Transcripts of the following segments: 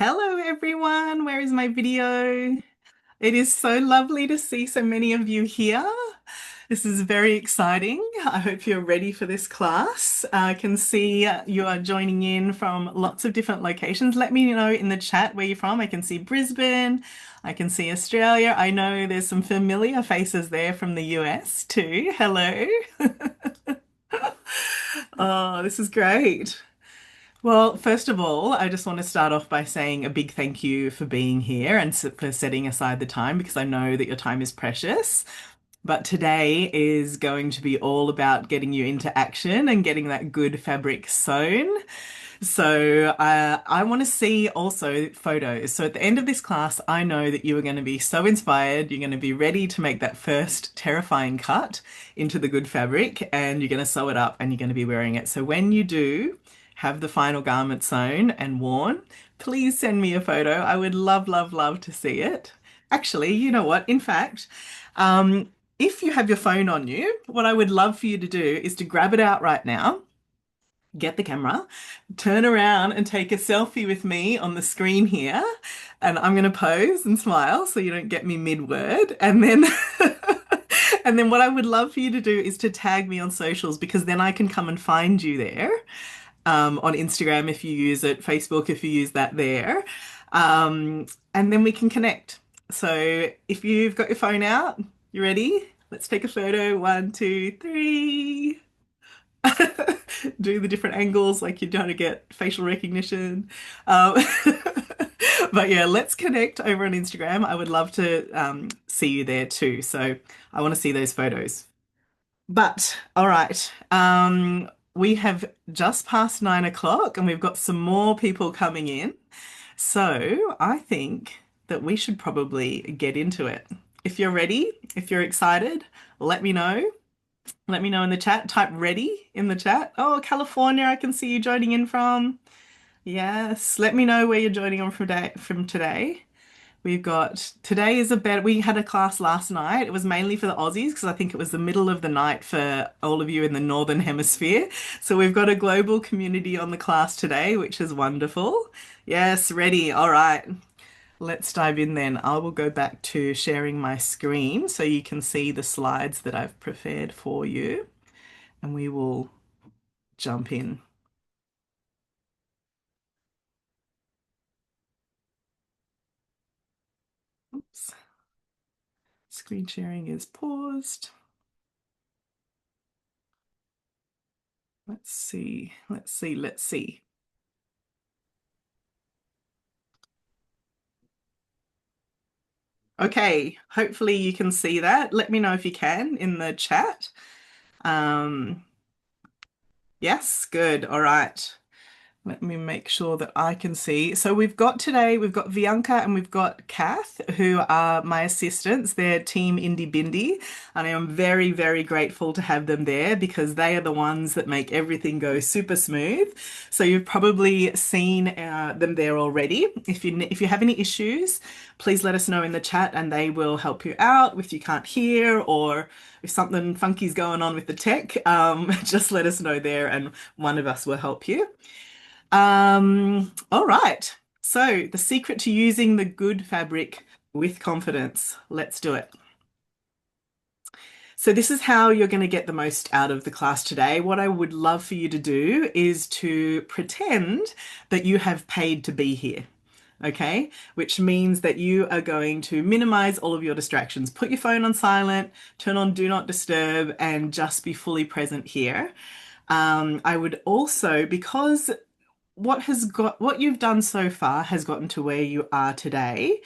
Hello everyone, where is my video? It is so lovely to see so many of you here. This is very exciting. I hope you're ready for this class. I can see you are joining in from lots of different locations. Let me know in the chat where you're from. I can see Brisbane, I can see Australia. I know there's some familiar faces there from the US too. Hello. Oh, this is great. Well, first of all, I just want to start off by saying a big thank you for being here and for setting aside the time because I know that your time is precious. But today is going to be all about getting you into action and getting that good fabric sewn. So I want to see also photos. So at the end of this class, I know that you are going to be so inspired. You're going to be ready to make that first terrifying cut into the good fabric and you're going to sew it up and you're going to be wearing it. So when you do have the final garment sewn and worn, please send me a photo. I would love, love, love to see it. Actually, you know what? In fact, um, if you have your phone on you, what I would love for you to do is to grab it out right now, get the camera, turn around and take a selfie with me on the screen here. And I'm going to pose and smile so you don't get me mid-word. And then and then what I would love for you to do is to tag me on socials because then I can come and find you there. On Instagram if you use it, Facebook if you use that there. And then we can connect. So if you've got your phone out, you ready? Let's take a photo. One, two, three. Do the different angles like you're trying to get facial recognition. Um, but yeah, let's connect over on Instagram. I would love to see you there too. So I want to see those photos. But all right, we have just passed 9 o'clock and we've got some more people coming in. So I think that we should probably get into it. If you're ready, if you're excited, let me know. Let me know in the chat. Type ready in the chat. Oh, California, I can see you joining in from. Yes, let me know where you're joining on from today. We've got today is a better. We had a class last night. It was mainly for the Aussies because I think it was the middle of the night for all of you in the Northern Hemisphere. So we've got a global community on the class today, which is wonderful. Yes, ready. All right. Let's dive in then. I will go back to sharing my screen so you can see the slides that I've prepared for you, and we will jump in. Oops. Screen sharing is paused. Let's see. Let's see. Let's see. Okay, hopefully you can see that. Let me know if you can in the chat. Um, yes, good. All right. Let me make sure that I can see. So we've got Bianca and we've got Kath, who are my assistants. They're Team Indie Bindi, and I am very, very grateful to have them there because they are the ones that make everything go super smooth. So you've probably seen them there already. If you have any issues, please let us know in the chat, and they will help you out if you can't hear or if something funky's going on with the tech. Just let us know there, and one of us will help you. All right. So the secret to using the good fabric with confidence. Let's do it. So this is how you're going to get the most out of the class today. What I would love for you to do is to pretend that you have paid to be here. Okay, which means that you are going to minimize all of your distractions. Put your phone on silent, turn on do not disturb, and just be fully present here. I would also, because what you've done so far has gotten to where you are today,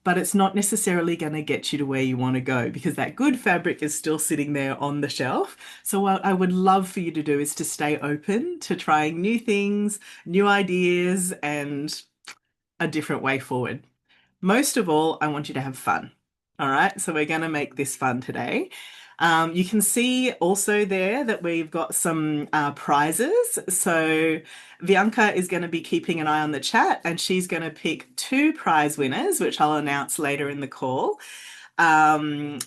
but it's not necessarily going to get you to where you want to go because that good fabric is still sitting there on the shelf. So what I would love for you to do is to stay open to trying new things, new ideas, and a different way forward. Most of all, I want you to have fun. All right, so we're going to make this fun today. You can see also there that we've got some prizes. So Bianca is going to be keeping an eye on the chat and she's going to pick two prize winners, which I'll announce later in the call. And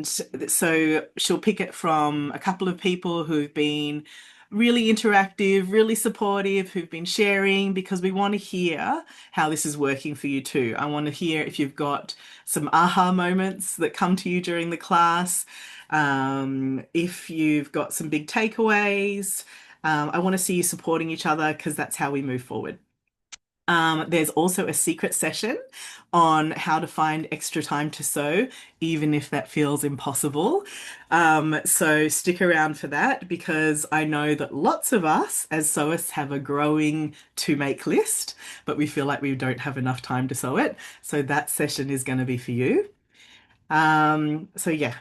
so she'll pick it from a couple of people who've been really interactive, really supportive, who've been sharing because we want to hear how this is working for you too. I want to hear if you've got some aha moments that come to you during the class, if you've got some big takeaways. I want to see you supporting each other because that's how we move forward. There's also a secret session on how to find extra time to sew, even if that feels impossible. So stick around for that because I know that lots of us as sewists have a growing to make list, but we feel like we don't have enough time to sew it. So that session is going to be for you. So yeah,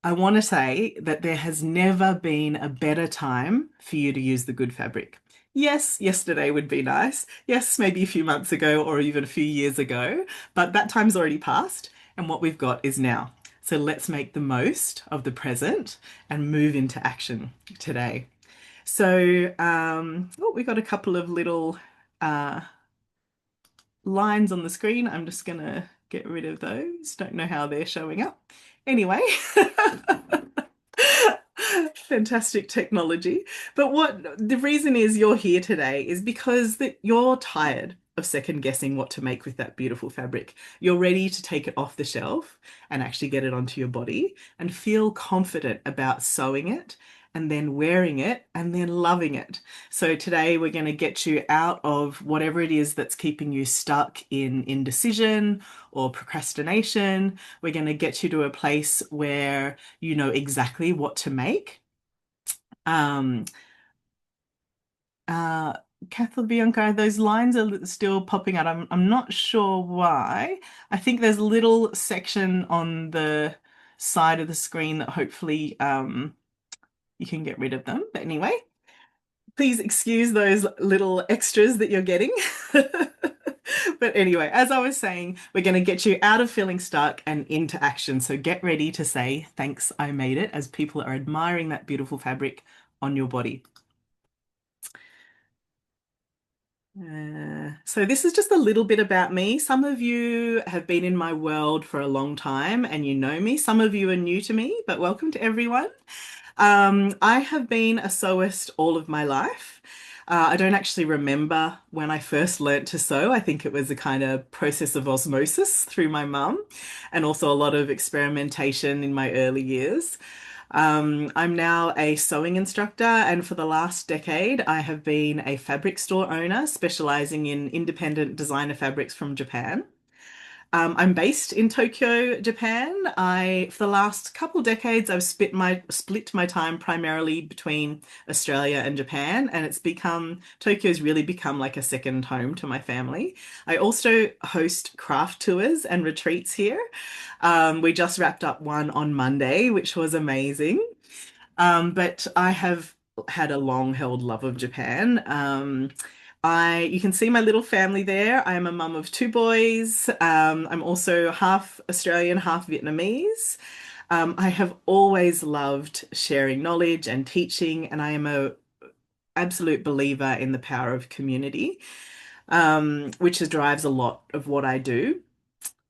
I want to say that there has never been a better time for you to use the good fabric. Yes, yesterday would be nice. Yes, maybe a few months ago or even a few years ago, but that time's already passed, and what we've got is now. So let's make the most of the present and move into action today. So, oh, we got a couple of little uh, lines on the screen. I'm just gonna get rid of those. Don't know how they're showing up. Anyway. Fantastic technology. But what the reason is you're here today is because that you're tired of second guessing what to make with that beautiful fabric. You're ready to take it off the shelf and actually get it onto your body and feel confident about sewing it and then wearing it and then loving it. So today we're going to get you out of whatever it is that's keeping you stuck in indecision or procrastination. We're going to get you to a place where you know exactly what to make. Um, uh, Kathleen Bianca, those lines are still popping out. I'm not sure why. I think there's a little section on the side of the screen that hopefully you can get rid of them. But anyway, please excuse those little extras that you're getting. But anyway, as I was saying, we're going to get you out of feeling stuck and into action. So get ready to say, thanks, I made it, as people are admiring that beautiful fabric on your body. So this is just a little bit about me. Some of you have been in my world for a long time and you know me. Some of you are new to me, but welcome to everyone. I have been a sewist all of my life. I don't actually remember when I first learnt to sew. I think it was a kind of process of osmosis through my mum and also a lot of experimentation in my early years. I'm now a sewing instructor, and for the last decade, I have been a fabric store owner specializing in independent designer fabrics from Japan. I'm based in Tokyo, Japan. For the last couple decades, I've split my time primarily between Australia and Japan, and Tokyo's really become like a second home to my family. I also host craft tours and retreats here. We just wrapped up one on Monday, which was amazing. But I have had a long-held love of Japan. You can see my little family there. I am a mum of two boys. I'm also half Australian, half Vietnamese. I have always loved sharing knowledge and teaching, and I am a absolute believer in the power of community, which drives a lot of what I do.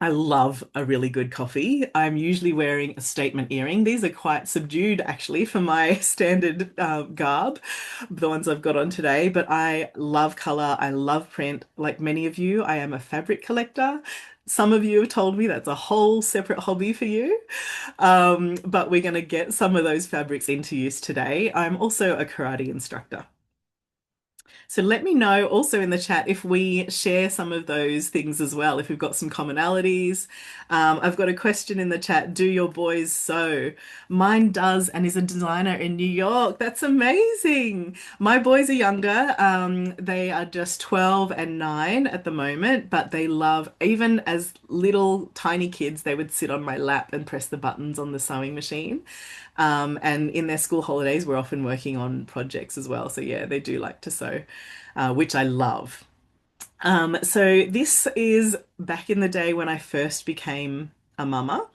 I love a really good coffee. I'm usually wearing a statement earring. These are quite subdued actually for my standard garb, the ones I've got on today, but I love color. I love print. Like many of you, I am a fabric collector. Some of you have told me that's a whole separate hobby for you. But we're going to get some of those fabrics into use today. I'm also a karate instructor. So let me know also in the chat if we share some of those things as well, if we've got some commonalities. I've got a question in the chat. Do your boys sew? Mine does and is a designer in New York. That's amazing. My boys are younger. They are just 12 and 9 at the moment, but they love, even as little tiny kids, they would sit on my lap and press the buttons on the sewing machine. And in their school holidays, we're often working on projects as well. So yeah, they do like to sew, which I love. So this is back in the day when I first became a mama.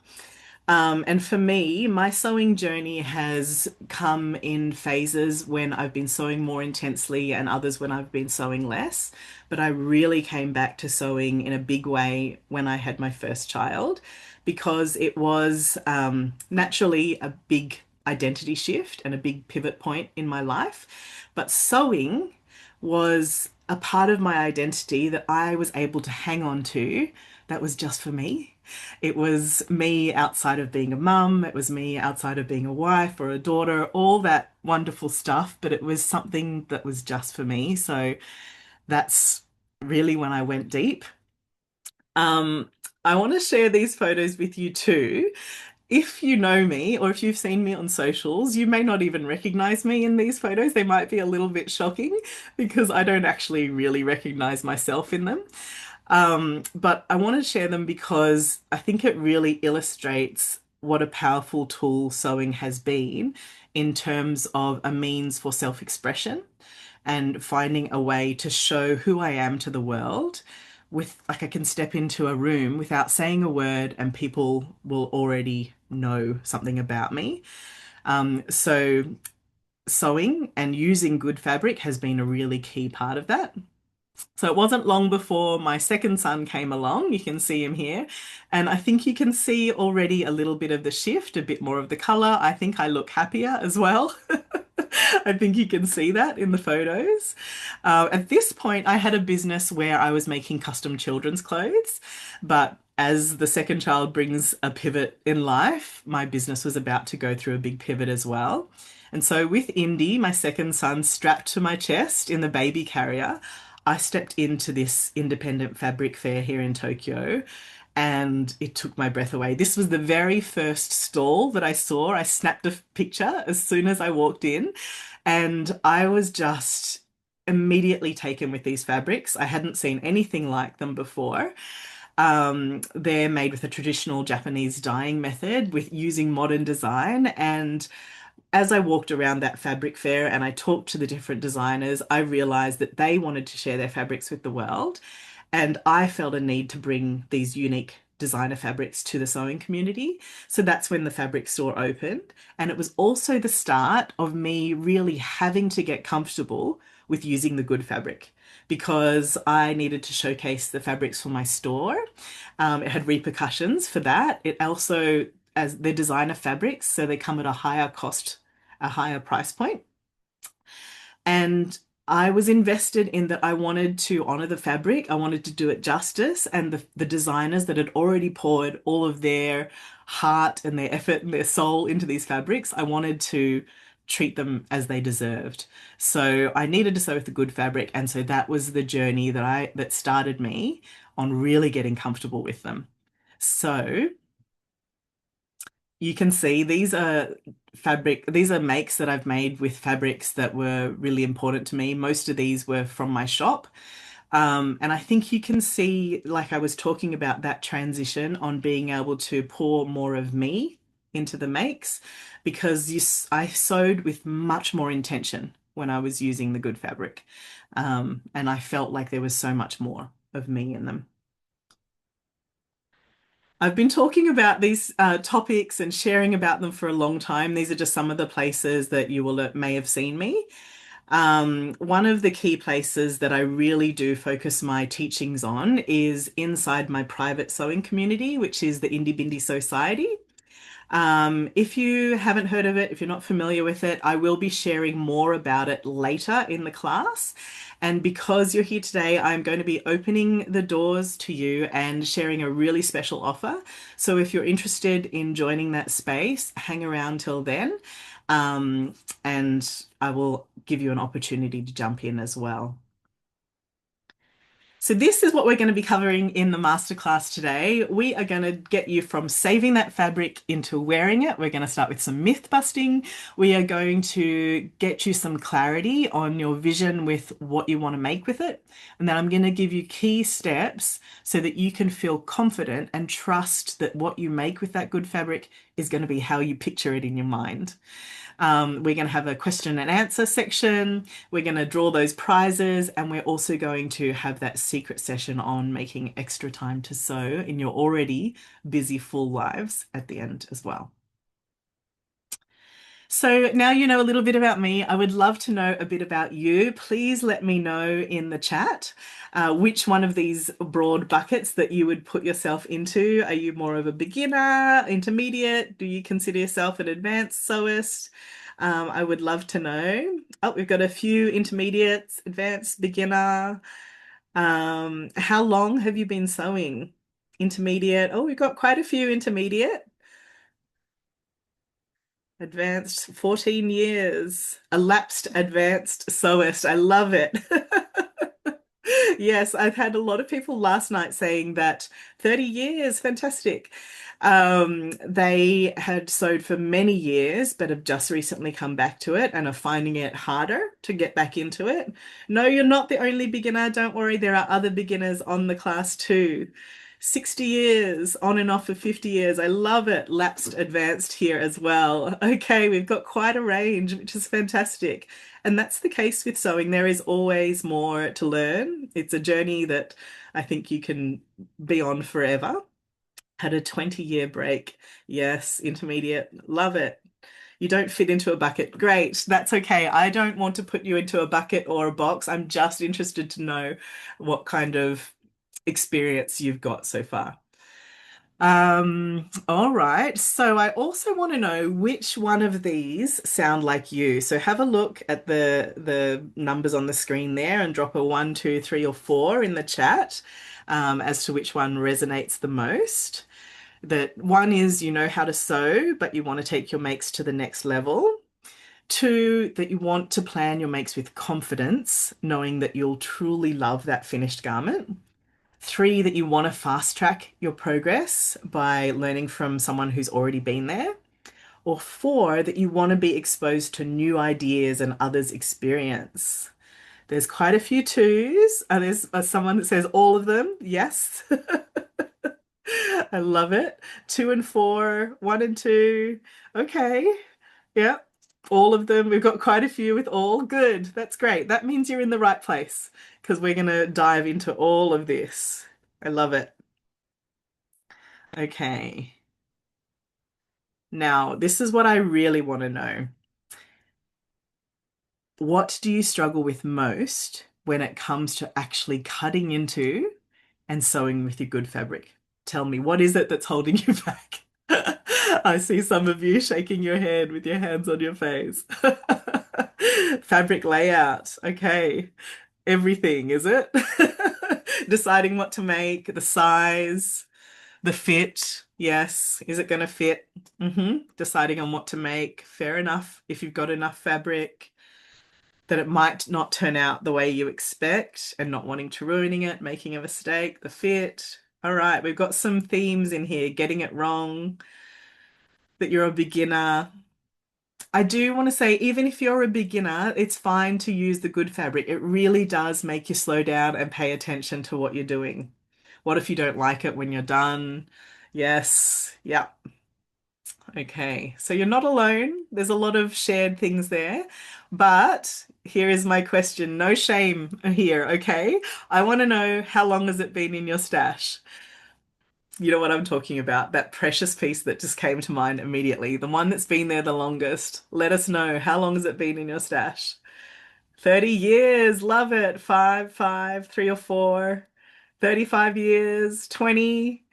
And for me, my sewing journey has come in phases when I've been sewing more intensely and others when I've been sewing less. But I really came back to sewing in a big way when I had my first child because it was naturally a big identity shift and a big pivot point in my life. But sewing was a part of my identity that I was able to hang on to that was just for me. It was me outside of being a mum, it was me outside of being a wife or a daughter, all that wonderful stuff, but it was something that was just for me. So that's really when I went deep. Um, I want to share these photos with you too. If you know me or if you've seen me on socials, you may not even recognize me in these photos. They might be a little bit shocking because I don't actually really recognize myself in them. But I want to share them because I think it really illustrates what a powerful tool sewing has been in terms of a means for self-expression and finding a way to show who I am to the world with like I can step into a room without saying a word and people will already know something about me. So sewing and using good fabric has been a really key part of that. So it wasn't long before my second son came along. You can see him here. And I think you can see already a little bit of the shift, a bit more of the color. I think I look happier as well. I think you can see that in the photos. At this point, I had a business where I was making custom children's clothes, but as the second child brings a pivot in life, my business was about to go through a big pivot as well. And so, with Indy, my second son, strapped to my chest in the baby carrier, I stepped into this independent fabric fair here in Tokyo and it took my breath away. This was the very first stall that I saw. I snapped a picture as soon as I walked in, and I was just immediately taken with these fabrics. I hadn't seen anything like them before. They're made with a traditional Japanese dyeing method with using modern design. And as I walked around that fabric fair and I talked to the different designers, I realized that they wanted to share their fabrics with the world. And I felt a need to bring these unique designer fabrics to the sewing community. So that's when the fabric store opened. And it was also the start of me really having to get comfortable with using the good fabric because I needed to showcase the fabrics for my store. It had repercussions for that. It also, as they're designer fabrics, so they come at a higher cost, a higher price point. And I was invested in that I wanted to honor the fabric. I wanted to do it justice. And the designers that had already poured all of their heart and their effort and their soul into these fabrics, I wanted to treat them as they deserved. So I needed to sew with the good fabric. And so that was the journey that started me on really getting comfortable with them. So you can see these are makes that I've made with fabrics that were really important to me. Most of these were from my shop. And I think you can see, like I was talking about that transition on being able to pour more of me into the makes because I sewed with much more intention when I was using the good fabric. And I felt like there was so much more of me in them. I've been talking about these topics and sharing about them for a long time. These are just some of the places that you will may have seen me. One of the key places that I really do focus my teachings on is inside my private sewing community, which is the Indie Bindi Society. If you haven't heard of it, if you're not familiar with it, I will be sharing more about it later in the class. And because you're here today, I'm going to be opening the doors to you and sharing a really special offer. So if you're interested in joining that space, hang around till then. Um, and I will give you an opportunity to jump in as well. So this is what we're going to be covering in the masterclass today. We are going to get you from saving that fabric into wearing it. We're going to start with some myth busting. We are going to get you some clarity on your vision with what you want to make with it. And then I'm going to give you key steps so that you can feel confident and trust that what you make with that good fabric is going to be how you picture it in your mind. We're going to have a question and answer section. We're going to draw those prizes, and we're also going to have that secret session on making extra time to sew in your already busy full lives at the end as well. So now you know a little bit about me. I would love to know a bit about you. Please let me know in the chat which one of these broad buckets that you would put yourself into. Are you more of a beginner, intermediate? Do you consider yourself an advanced sewist? I would love to know. Oh, we've got a few intermediates, advanced, beginner. How long have you been sewing? Intermediate. Oh, we've got quite a few intermediate. Advanced 14 years. Elapsed advanced sewist. I love it. Yes, I've had a lot of people last night saying that 30 years, fantastic. They had sewed for many years, but have just recently come back to it and are finding it harder to get back into it. No, you're not the only beginner. Don't worry, there are other beginners on the class too. 60 years, on and off for 50 years. I love it. Lapsed advanced here as well. Okay, we've got quite a range, which is fantastic. And that's the case with sewing. There is always more to learn. It's a journey that I think you can be on forever. Had a 20-year break. Yes, intermediate. Love it. You don't fit into a bucket. Great. That's okay. I don't want to put you into a bucket or a box. I'm just interested to know what kind of experience you've got so far. All right. So I also want to know which one of these sound like you. So have a look at the numbers on the screen there and drop a one, two, three, or four in the chat as to which one resonates the most. That one is you know how to sew, but you want to take your makes to the next level. Two, that you want to plan your makes with confidence, knowing that you'll truly love that finished garment. Three, that you want to fast track your progress by learning from someone who's already been there. Or four, that you want to be exposed to new ideas and others' experience. There's quite a few twos. And there's someone that says all of them. Yes. I love it. Two and four, one and two. Okay. Yeah. All of them. We've got quite a few with all. Good. That's great. That means you're in the right place because we're going to dive into all of this. I love it. Okay. Now, this is what I really want to know. What do you struggle with most when it comes to actually cutting into and sewing with your good fabric? Tell me, what is it that's holding you back? I see some of you shaking your head with your hands on your face. Fabric layout. Okay. Everything, is it? Deciding what to make, the size. The fit, yes. Is it going to fit? Deciding on what to make. Fair enough. If you've got enough fabric, that it might not turn out the way you expect and not wanting to ruining it, making a mistake, the fit. All right, we've got some themes in here. Getting it wrong, that you're a beginner. I do want to say, even if you're a beginner, it's fine to use the good fabric. It really does make you slow down and pay attention to what you're doing. What if you don't like it when you're done? Yes. Yeah. Okay. So you're not alone. There's a lot of shared things there. But here is my question. No shame here, okay? I want to know, how long has it been in your stash? You know what I'm talking about. That precious piece that just came to mind immediately. The one that's been there the longest. Let us know. How long has it been in your stash? 30 years. Love it. Five, 3 or 4. 35 years, 20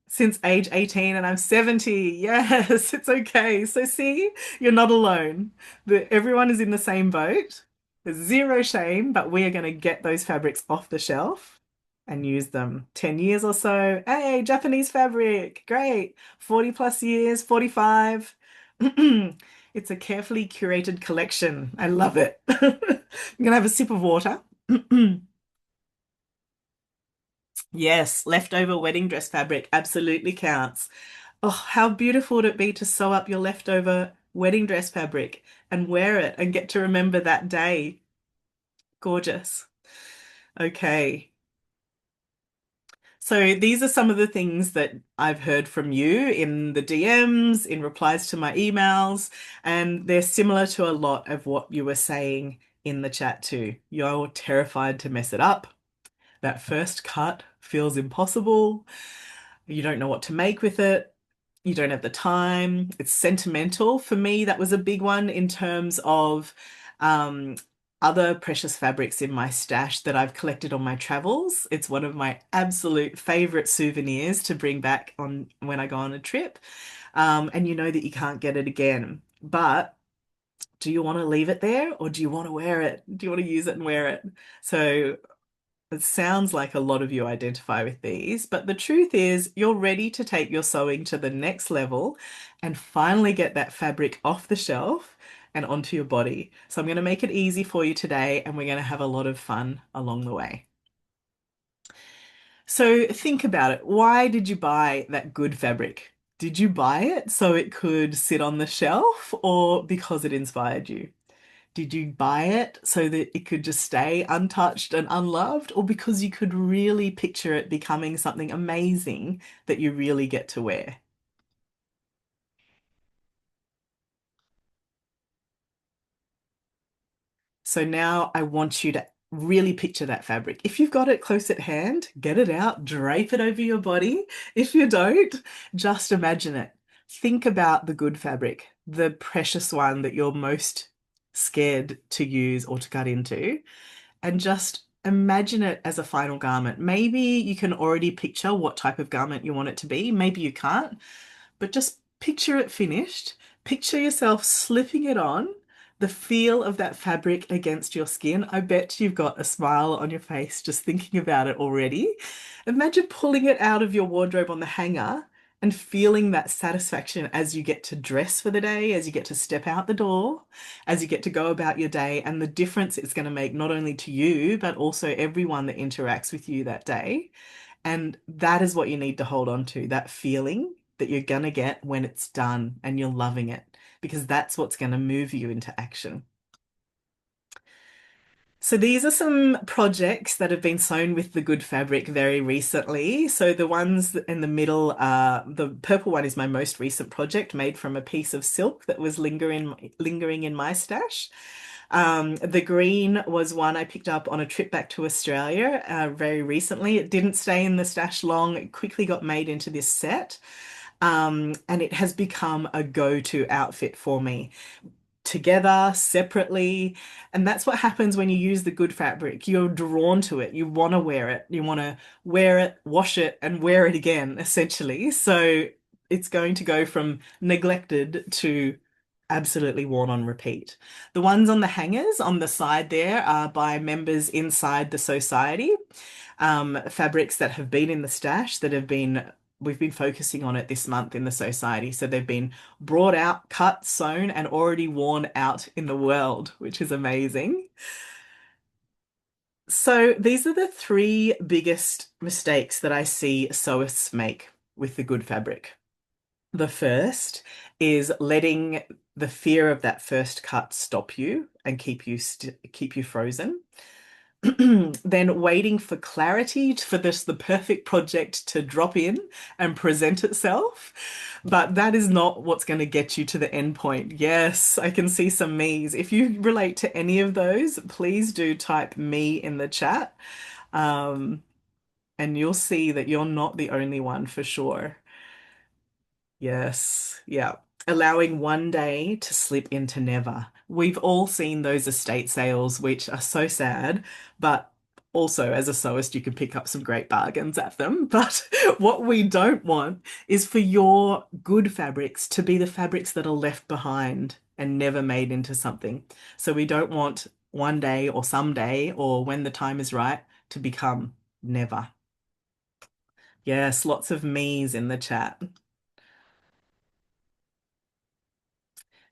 since age 18, and I'm 70. Yes, it's okay. So see, you're not alone. Everyone is in the same boat. There's zero shame, but we are going to get those fabrics off the shelf and use them. 10 years or so. Hey, Japanese fabric. Great. 40 plus years, 45. It's a carefully curated collection. I love it. I'm going to have a sip of water. Yes, leftover wedding dress fabric absolutely counts. Oh, how beautiful would it be to sew up your leftover wedding dress fabric and wear it and get to remember that day? Gorgeous. Okay. So these are some of the things that I've heard from you in the DMs, in replies to my emails, and they're similar to a lot of what you were saying in the chat too. You're terrified to mess it up. That first cut feels impossible. You don't know what to make with it. you don't have the time, it's sentimental. For me, that was a big one in terms of um, other precious fabrics in my stash that I've collected on my travels. It's one of my absolute favorite souvenirs to bring back on when I go on a trip. And you know that you can't get it again. But do you want to leave it there or do you want to wear it? Do you want to use it and wear it? So it sounds like a lot of you identify with these, but the truth is, you're ready to take your sewing to the next level and finally get that fabric off the shelf and onto your body. So I'm going to make it easy for you today, and we're going to have a lot of fun along the way. So think about it. Why did you buy that good fabric? Did you buy it so it could sit on the shelf or because it inspired you? Did you buy it so that it could just stay untouched and unloved, or because you could really picture it becoming something amazing that you really get to wear? So now I want you to really picture that fabric. If you've got it close at hand, get it out, drape it over your body. If you don't, just imagine it. Think about the good fabric, the precious one that you're most scared to use or to cut into, and just imagine it as a final garment. Maybe you can already picture what type of garment you want it to be. Maybe you can't, but just picture it finished. Picture yourself slipping it on, the feel of that fabric against your skin. I bet you've got a smile on your face just thinking about it already. Imagine pulling it out of your wardrobe on the hanger and feeling that satisfaction as you get to dress for the day, as you get to step out the door, as you get to go about your day, and the difference it's going to make not only to you, but also everyone that interacts with you that day. And that is what you need to hold on to, that feeling that you're going to get when it's done and you're loving it, because that's what's going to move you into action. So these are some projects that have been sewn with the good fabric very recently. So the ones in the middle are the purple one is my most recent project made from a piece of silk that was lingering in my stash. The green was one I picked up on a trip back to Australia very recently. It didn't stay in the stash long. It quickly got made into this set. And it has become a go-to outfit for me together, separately. And that's what happens when you use the good fabric. You're drawn to it. You want to wear it. You want to wear it, wash it, and wear it again, essentially. So it's going to go from neglected to absolutely worn on repeat. The ones on the hangers on the side there are by members inside the society. Fabrics that have been in the stash that have been we've been focusing on it this month in the society. So they've been brought out, cut, sewn, and already worn out in the world, which is amazing. So these are the three biggest mistakes that I see sewists make with the good fabric. The first is letting the fear of that first cut stop you and keep you frozen. Then waiting for clarity for the perfect project to drop in and present itself. But that is not what's going to get you to the end point. Yes, I can see some me's. If you relate to any of those, please do type me in the chat. Um, and you'll see that you're not the only one for sure. Yes, yeah. Allowing one day to slip into never. We've all seen those estate sales, which are so sad, but also as a sewist, you can pick up some great bargains at them. But what we don't want is for your good fabrics to be the fabrics that are left behind and never made into something. So we don't want one day or someday or when the time is right to become never. Yes, lots of me's in the chat.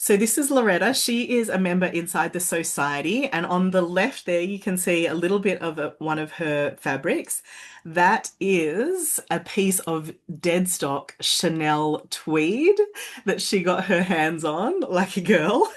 So this is Loretta. She is a member inside the society, and on the left there you can see a little bit of one of her fabrics. That is a piece of dead stock Chanel tweed that she got her hands on, like a girl.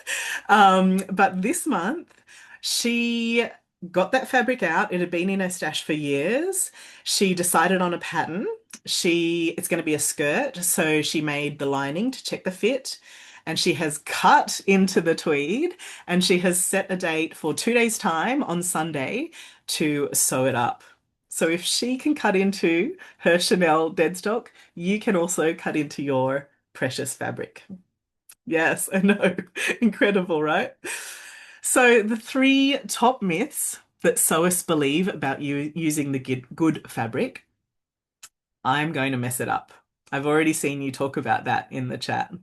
But this month she got that fabric out. It had been in her stash for years. She decided on a pattern. It's going to be a skirt, so she made the lining to check the fit and she has cut into the tweed and she has set a date for 2 days' time on Sunday to sew it up. So if she can cut into her Chanel deadstock, you can also cut into your precious fabric. Yes, I know. Incredible, right? So, the three top myths that sewists believe about you using the good fabric, I'm going to mess it up. I've already seen you talk about that in the chat.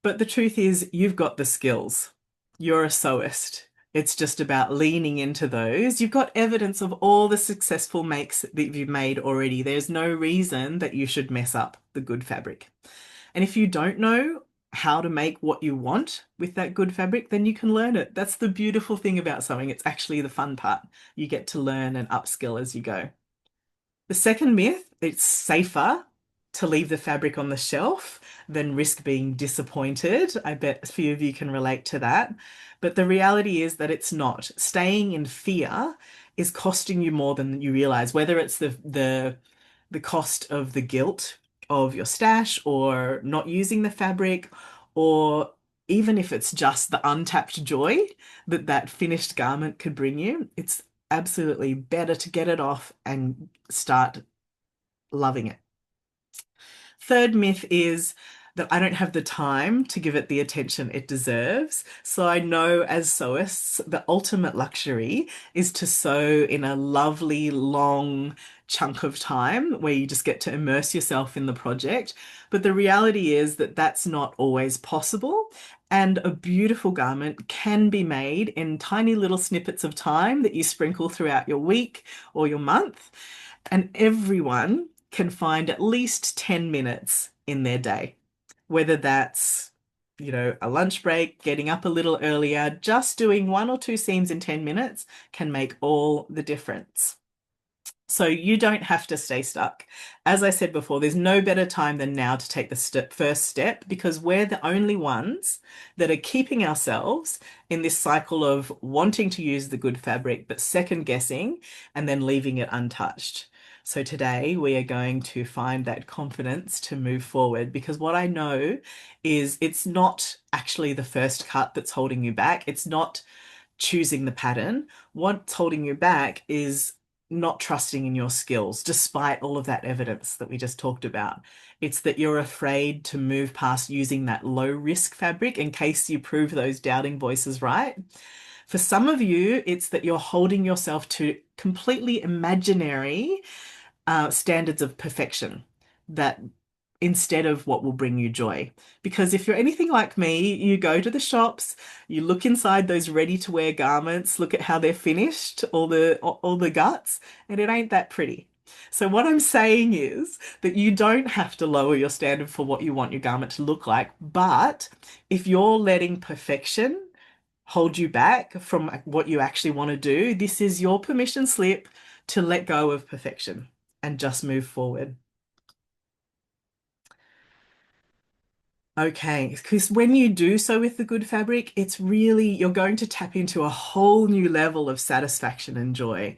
But the truth is, you've got the skills. You're a sewist. It's just about leaning into those. You've got evidence of all the successful makes that you've made already. There's no reason that you should mess up the good fabric. And if you don't know how to make what you want with that good fabric, then you can learn it. That's the beautiful thing about sewing. It's actually the fun part. You get to learn and upskill as you go. The second myth, it's safer to leave the fabric on the shelf than risk being disappointed. I bet a few of you can relate to that. But the reality is that it's not. Staying in fear is costing you more than you realize, whether it's the cost of the guilt of your stash or not using the fabric, or even if it's just the untapped joy that that finished garment could bring you. It's absolutely better to get it off and start loving it. Third myth is that I don't have the time to give it the attention it deserves. So I know as sewists, the ultimate luxury is to sew in a lovely long chunk of time where you just get to immerse yourself in the project. But the reality is that that's not always possible. And a beautiful garment can be made in tiny little snippets of time that you sprinkle throughout your week or your month. And everyone can find at least 10 minutes in their day, whether that's, a lunch break, getting up a little earlier, just doing one or two seams in 10 minutes can make all the difference. So you don't have to stay stuck. As I said before, there's no better time than now to take the first step, because we're the only ones that are keeping ourselves in this cycle of wanting to use the good fabric, but second guessing and then leaving it untouched. So today we are going to find that confidence to move forward, because what I know is it's not actually the first cut that's holding you back. It's not choosing the pattern. What's holding you back is not trusting in your skills, despite all of that evidence that we just talked about. It's that you're afraid to move past using that low risk fabric in case you prove those doubting voices right. For some of you, it's that you're holding yourself to completely imaginary standards of perfection that instead of what will bring you joy. Because if you're anything like me, you go to the shops, you look inside those ready-to-wear garments, look at how they're finished, all the guts, and it ain't that pretty. So what I'm saying is that you don't have to lower your standard for what you want your garment to look like, but if you're letting perfection hold you back from what you actually want to do, this is your permission slip to let go of perfection and just move forward. Okay, because when you do so with the good fabric, it's really, you're going to tap into a whole new level of satisfaction and joy,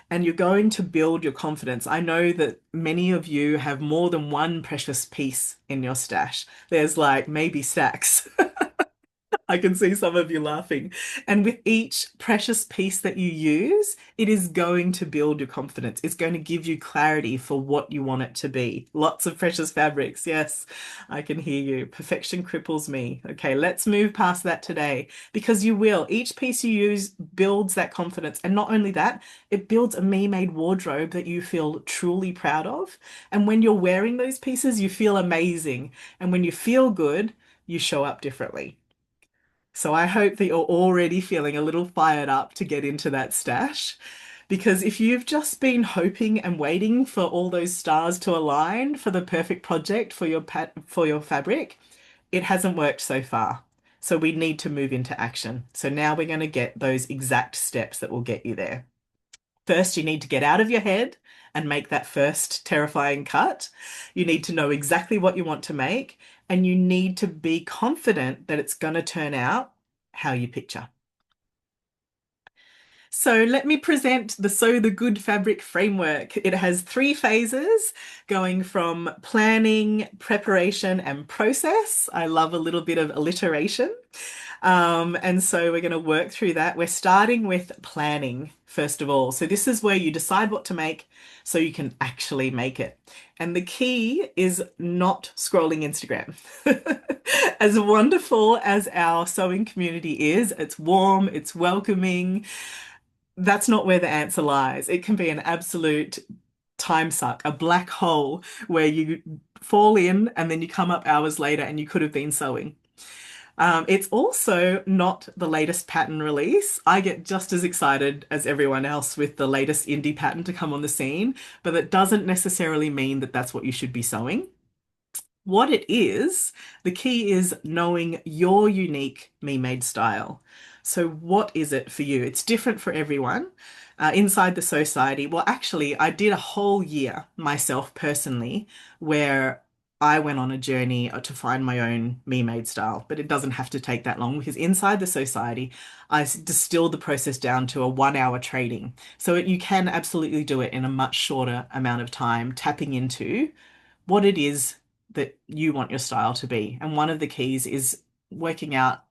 and you're going to build your confidence. I know that many of you have more than one precious piece in your stash. There's like maybe stacks. I can see some of you laughing. And with each precious piece that you use, it is going to build your confidence. It's going to give you clarity for what you want it to be. Lots of precious fabrics. Yes, I can hear you. Perfection cripples me. Okay, let's move past that today, because you will. Each piece you use builds that confidence. And not only that, it builds a me-made wardrobe that you feel truly proud of. And when you're wearing those pieces, you feel amazing. And when you feel good, you show up differently. So I hope that you're already feeling a little fired up to get into that stash. Because if you've just been hoping and waiting for all those stars to align for the perfect project for your fabric, it hasn't worked so far. So we need to move into action. So now we're going to get those exact steps that will get you there. First, you need to get out of your head and make that first terrifying cut. You need to know exactly what you want to make, and you need to be confident that it's going to turn out how you picture. So let me present the Sew the Good Fabric framework. It has 3 phases, going from planning, preparation, and process. I love a little bit of alliteration. And so we're going to work through that. We're starting with planning. first of all. So this is where you decide what to make so you can actually make it. And the key is not scrolling Instagram. As wonderful as our sewing community is, it's warm, it's welcoming. That's not where the answer lies. It can be an absolute time suck, a black hole where you fall in and then you come up hours later and you could have been sewing. It's also not the latest pattern release. I get just as excited as everyone else with the latest indie pattern to come on the scene, but that doesn't necessarily mean that that's what you should be sewing. What it is, the key is knowing your unique me-made style. So what is it for you? It's different for everyone. Inside the society, well, actually, I did a whole year myself personally where I went on a journey to find my own me-made style, but it doesn't have to take that long because inside the society, I distilled the process down to a 1 hour training. So you can absolutely do it in a much shorter amount of time, tapping into what it is that you want your style to be. And one of the keys is working out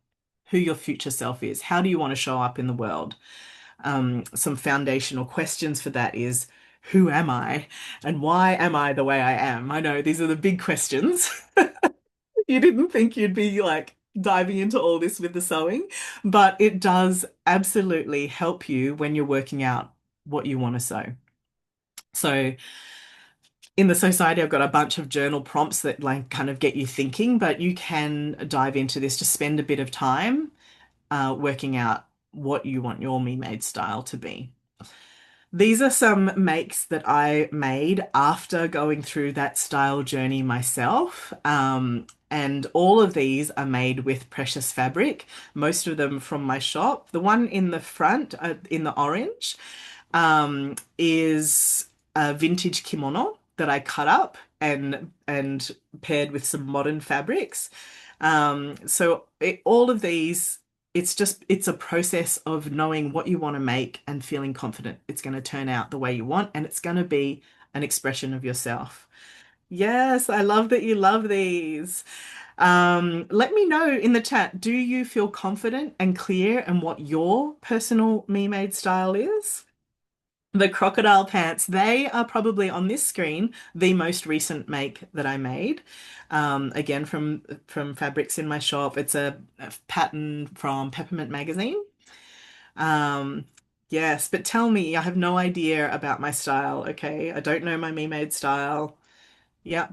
who your future self is. How do you want to show up in the world? Some foundational questions for that is, who am I? And why am I the way I am? I know these are the big questions. You didn't think you'd be like diving into all this with the sewing, but it does absolutely help you when you're working out what you want to sew. So in the society, I've got a bunch of journal prompts that like kind of get you thinking, but you can dive into this to spend a bit of time working out what you want your me-made style to be. These are some makes that I made after going through that style journey myself. And all of these are made with precious fabric, most of them from my shop. The one in the front, in the orange, is a vintage kimono that I cut up and paired with some modern fabrics. All of these, it's a process of knowing what you want to make and feeling confident it's going to turn out the way you want and it's going to be an expression of yourself. Yes, I love that you love these. Let me know in the chat, do you feel confident and clear in what your personal me-made style is? The crocodile pants, they are probably on this screen the most recent make that I made. Again, from fabrics in my shop. It's a pattern from Peppermint magazine. Um, yes, but tell me, I have no idea about my style, okay? I don't know my me-made style. Yeah,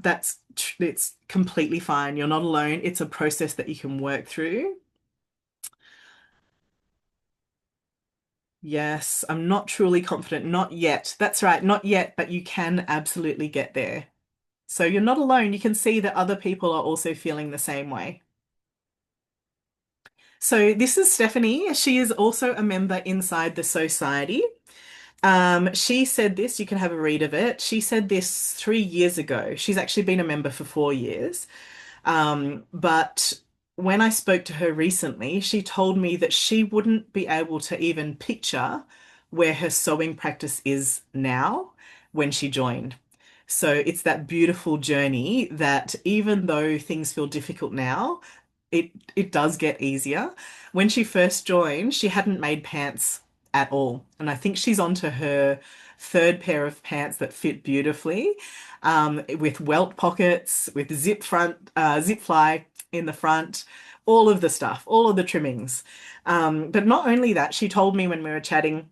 it's completely fine. You're not alone. It's a process that you can work through. Yes, I'm not truly confident. Not yet. That's right, not yet, but you can absolutely get there. So you're not alone. You can see that other people are also feeling the same way. So this is Stephanie. She is also a member inside the society. She said this, you can have a read of it. She said this 3 years ago. She's actually been a member for 4 years. But when I spoke to her recently, she told me that she wouldn't be able to even picture where her sewing practice is now when she joined. So it's that beautiful journey that even though things feel difficult now, it does get easier. When she first joined, she hadn't made pants at all. And I think she's onto her third pair of pants that fit beautifully, with welt pockets, with zip fly in the front, all of the stuff, all of the trimmings. But not only that, she told me when we were chatting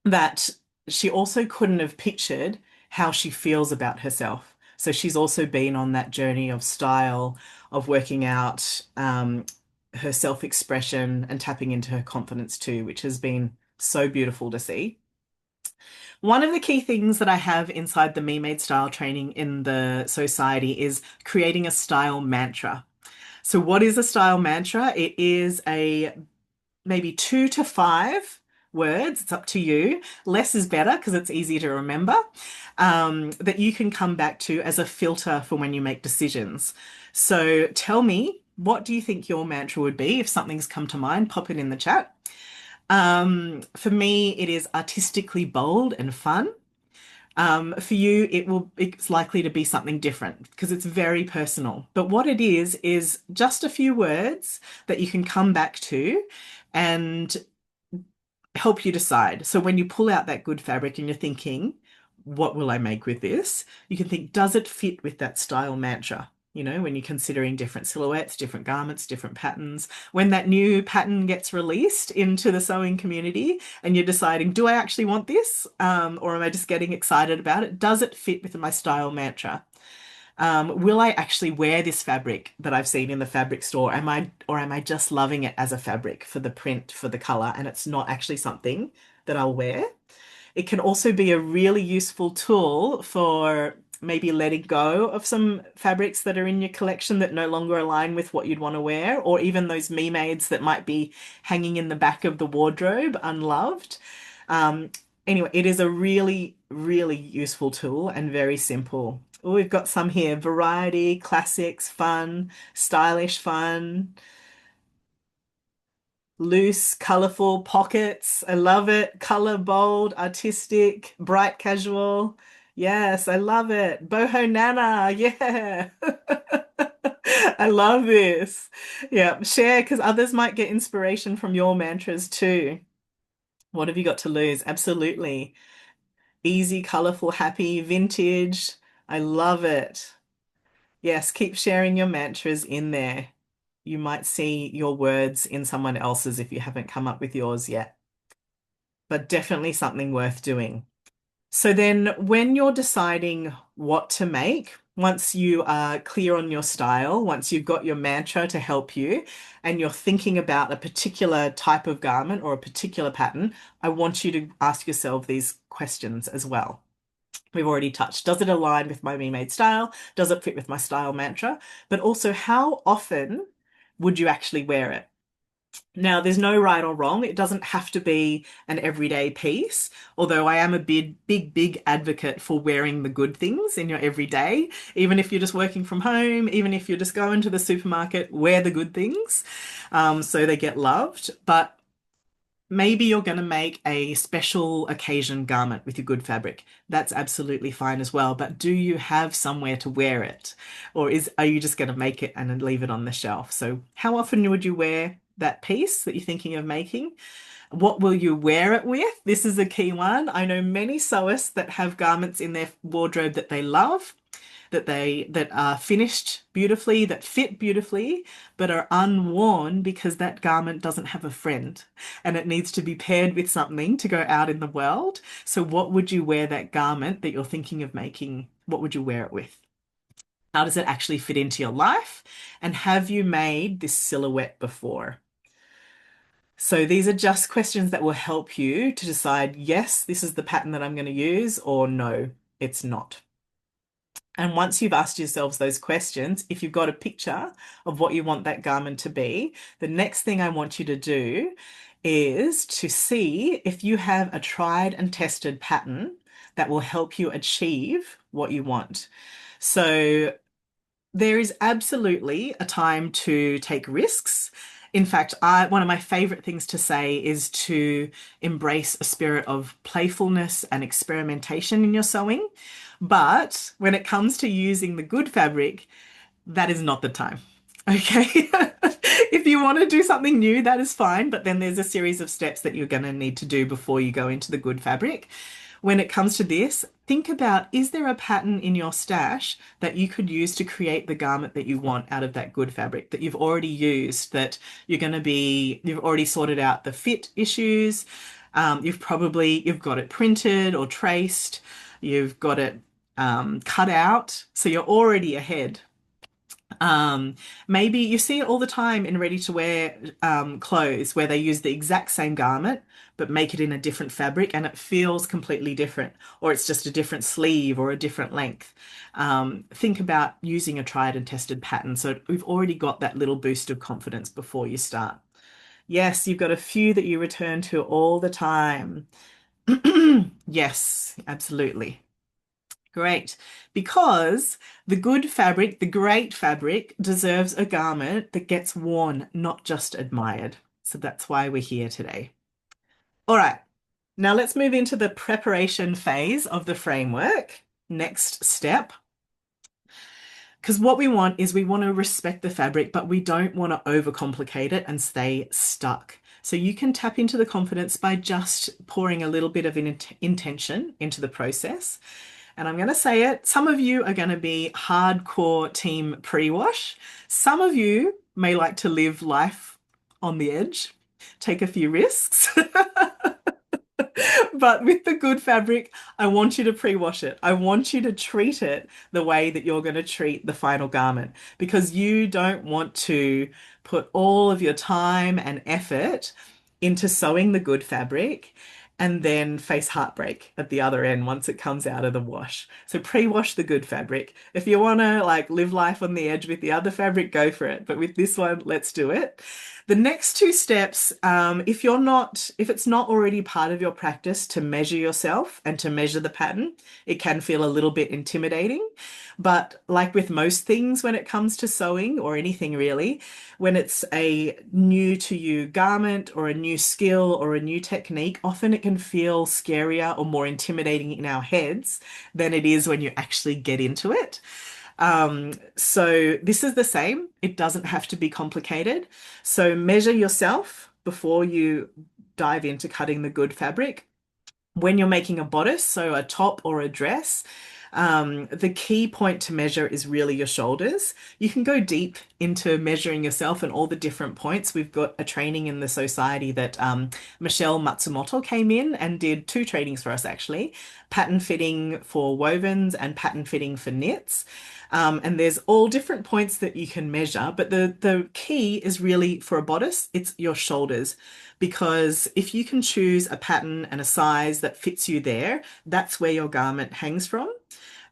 that she also couldn't have pictured how she feels about herself. So she's also been on that journey of style, of working out her self-expression and tapping into her confidence too, which has been so beautiful to see. One of the key things that I have inside the Me Made Style training in the society is creating a style mantra. So what is a style mantra? It is a maybe 2 to 5 words. It's up to you. Less is better because it's easier to remember, that you can come back to as a filter for when you make decisions. So tell me, what do you think your mantra would be? If something's come to mind, pop it in the chat. For me, it is artistically bold and fun. For you, it's likely to be something different because it's very personal. But what it is just a few words that you can come back to and help you decide. So when you pull out that good fabric and you're thinking, what will I make with this? You can think, does it fit with that style mantra? You know, when you're considering different silhouettes, different garments, different patterns, when that new pattern gets released into the sewing community and you're deciding, do I actually want this? Or am I just getting excited about it? Does it fit with my style mantra? Will I actually wear this fabric that I've seen in the fabric store? Or am I just loving it as a fabric for the print, for the color, and it's not actually something that I'll wear? It can also be a really useful tool for maybe letting go of some fabrics that are in your collection that no longer align with what you'd want to wear, or even those me-mades that might be hanging in the back of the wardrobe unloved. Um, anyway, it is a really, really useful tool and very simple. Oh, we've got some here: variety, classics, fun, stylish, fun, loose, colorful pockets. I love it. Color bold, artistic, bright casual. Yes, I love it. Boho Nana. Yeah. I love this. Yeah, share because others might get inspiration from your mantras too. What have you got to lose? Absolutely. Easy, colorful, happy, vintage. I love it. Yes, keep sharing your mantras in there. You might see your words in someone else's if you haven't come up with yours yet, but definitely something worth doing. So then when you're deciding what to make, once you are clear on your style, once you've got your mantra to help you, and you're thinking about a particular type of garment or a particular pattern, I want you to ask yourself these questions as well. We've already touched. Does it align with my me-made style? Does it fit with my style mantra? But also, how often would you actually wear it? Now, there's no right or wrong. It doesn't have to be an everyday piece, although I am a big advocate for wearing the good things in your everyday. Even if you're just working from home, even if you're just going to the supermarket, wear the good things, so they get loved. But maybe you're going to make a special occasion garment with your good fabric. That's absolutely fine as well. But do you have somewhere to wear it? Or are you just going to make it and then leave it on the shelf? So how often would you wear that piece that you're thinking of making? What will you wear it with? This is a key one. I know many sewists that have garments in their wardrobe that they love, that are finished beautifully, that fit beautifully, but are unworn because that garment doesn't have a friend and it needs to be paired with something to go out in the world. So what would you wear that garment that you're thinking of making? What would you wear it with? How does it actually fit into your life? And have you made this silhouette before? So these are just questions that will help you to decide, yes, this is the pattern that I'm going to use, or no, it's not. And once you've asked yourselves those questions, if you've got a picture of what you want that garment to be, the next thing I want you to do is to see if you have a tried and tested pattern that will help you achieve what you want. So there is absolutely a time to take risks. In fact, one of my favorite things to say is to embrace a spirit of playfulness and experimentation in your sewing. But when it comes to using the good fabric, that is not the time. Okay. If you want to do something new, that is fine. But then there's a series of steps that you're going to need to do before you go into the good fabric. When it comes to this, think about, is there a pattern in your stash that you could use to create the garment that you want out of that good fabric that you've already used, that you've already sorted out the fit issues. You've got it printed or traced. You've got it cut out. So you're already ahead. Maybe you see it all the time in ready-to-wear clothes where they use the exact same garment but make it in a different fabric and it feels completely different, or it's just a different sleeve or a different length. Think about using a tried and tested pattern so we've already got that little boost of confidence before you start. Yes, you've got a few that you return to all the time. Yes, absolutely. Great. Because the good fabric, the great fabric, deserves a garment that gets worn, not just admired. So that's why we're here today. All right. Now let's move into the preparation phase of the framework. Next step. Because what we want is we want to respect the fabric, but we don't want to overcomplicate it and stay stuck. So you can tap into the confidence by just pouring a little bit of intention into the process. And I'm going to say it, some of you are going to be hardcore team pre-wash. Some of you may like to live life on the edge, take a few risks. But with the good fabric, I want you to pre-wash it. I want you to treat it the way that you're going to treat the final garment because you don't want to put all of your time and effort into sewing the good fabric and then face heartbreak at the other end once it comes out of the wash. So pre-wash the good fabric. If you want to like live life on the edge with the other fabric, go for it. But with this one, let's do it. The next two steps, if it's not already part of your practice to measure yourself and to measure the pattern, it can feel a little bit intimidating. But like with most things when it comes to sewing or anything really, when it's a new to you garment or a new skill or a new technique, often it can feel scarier or more intimidating in our heads than it is when you actually get into it. So this is the same. It doesn't have to be complicated. So measure yourself before you dive into cutting the good fabric. When you're making a bodice, so a top or a dress, the key point to measure is really your shoulders. You can go deep into measuring yourself and all the different points. We've got a training in the society that Michelle Matsumoto came in and did two trainings for us actually, pattern fitting for wovens and pattern fitting for knits. And there's all different points that you can measure, but the key is really for a bodice, it's your shoulders. Because if you can choose a pattern and a size that fits you there, that's where your garment hangs from.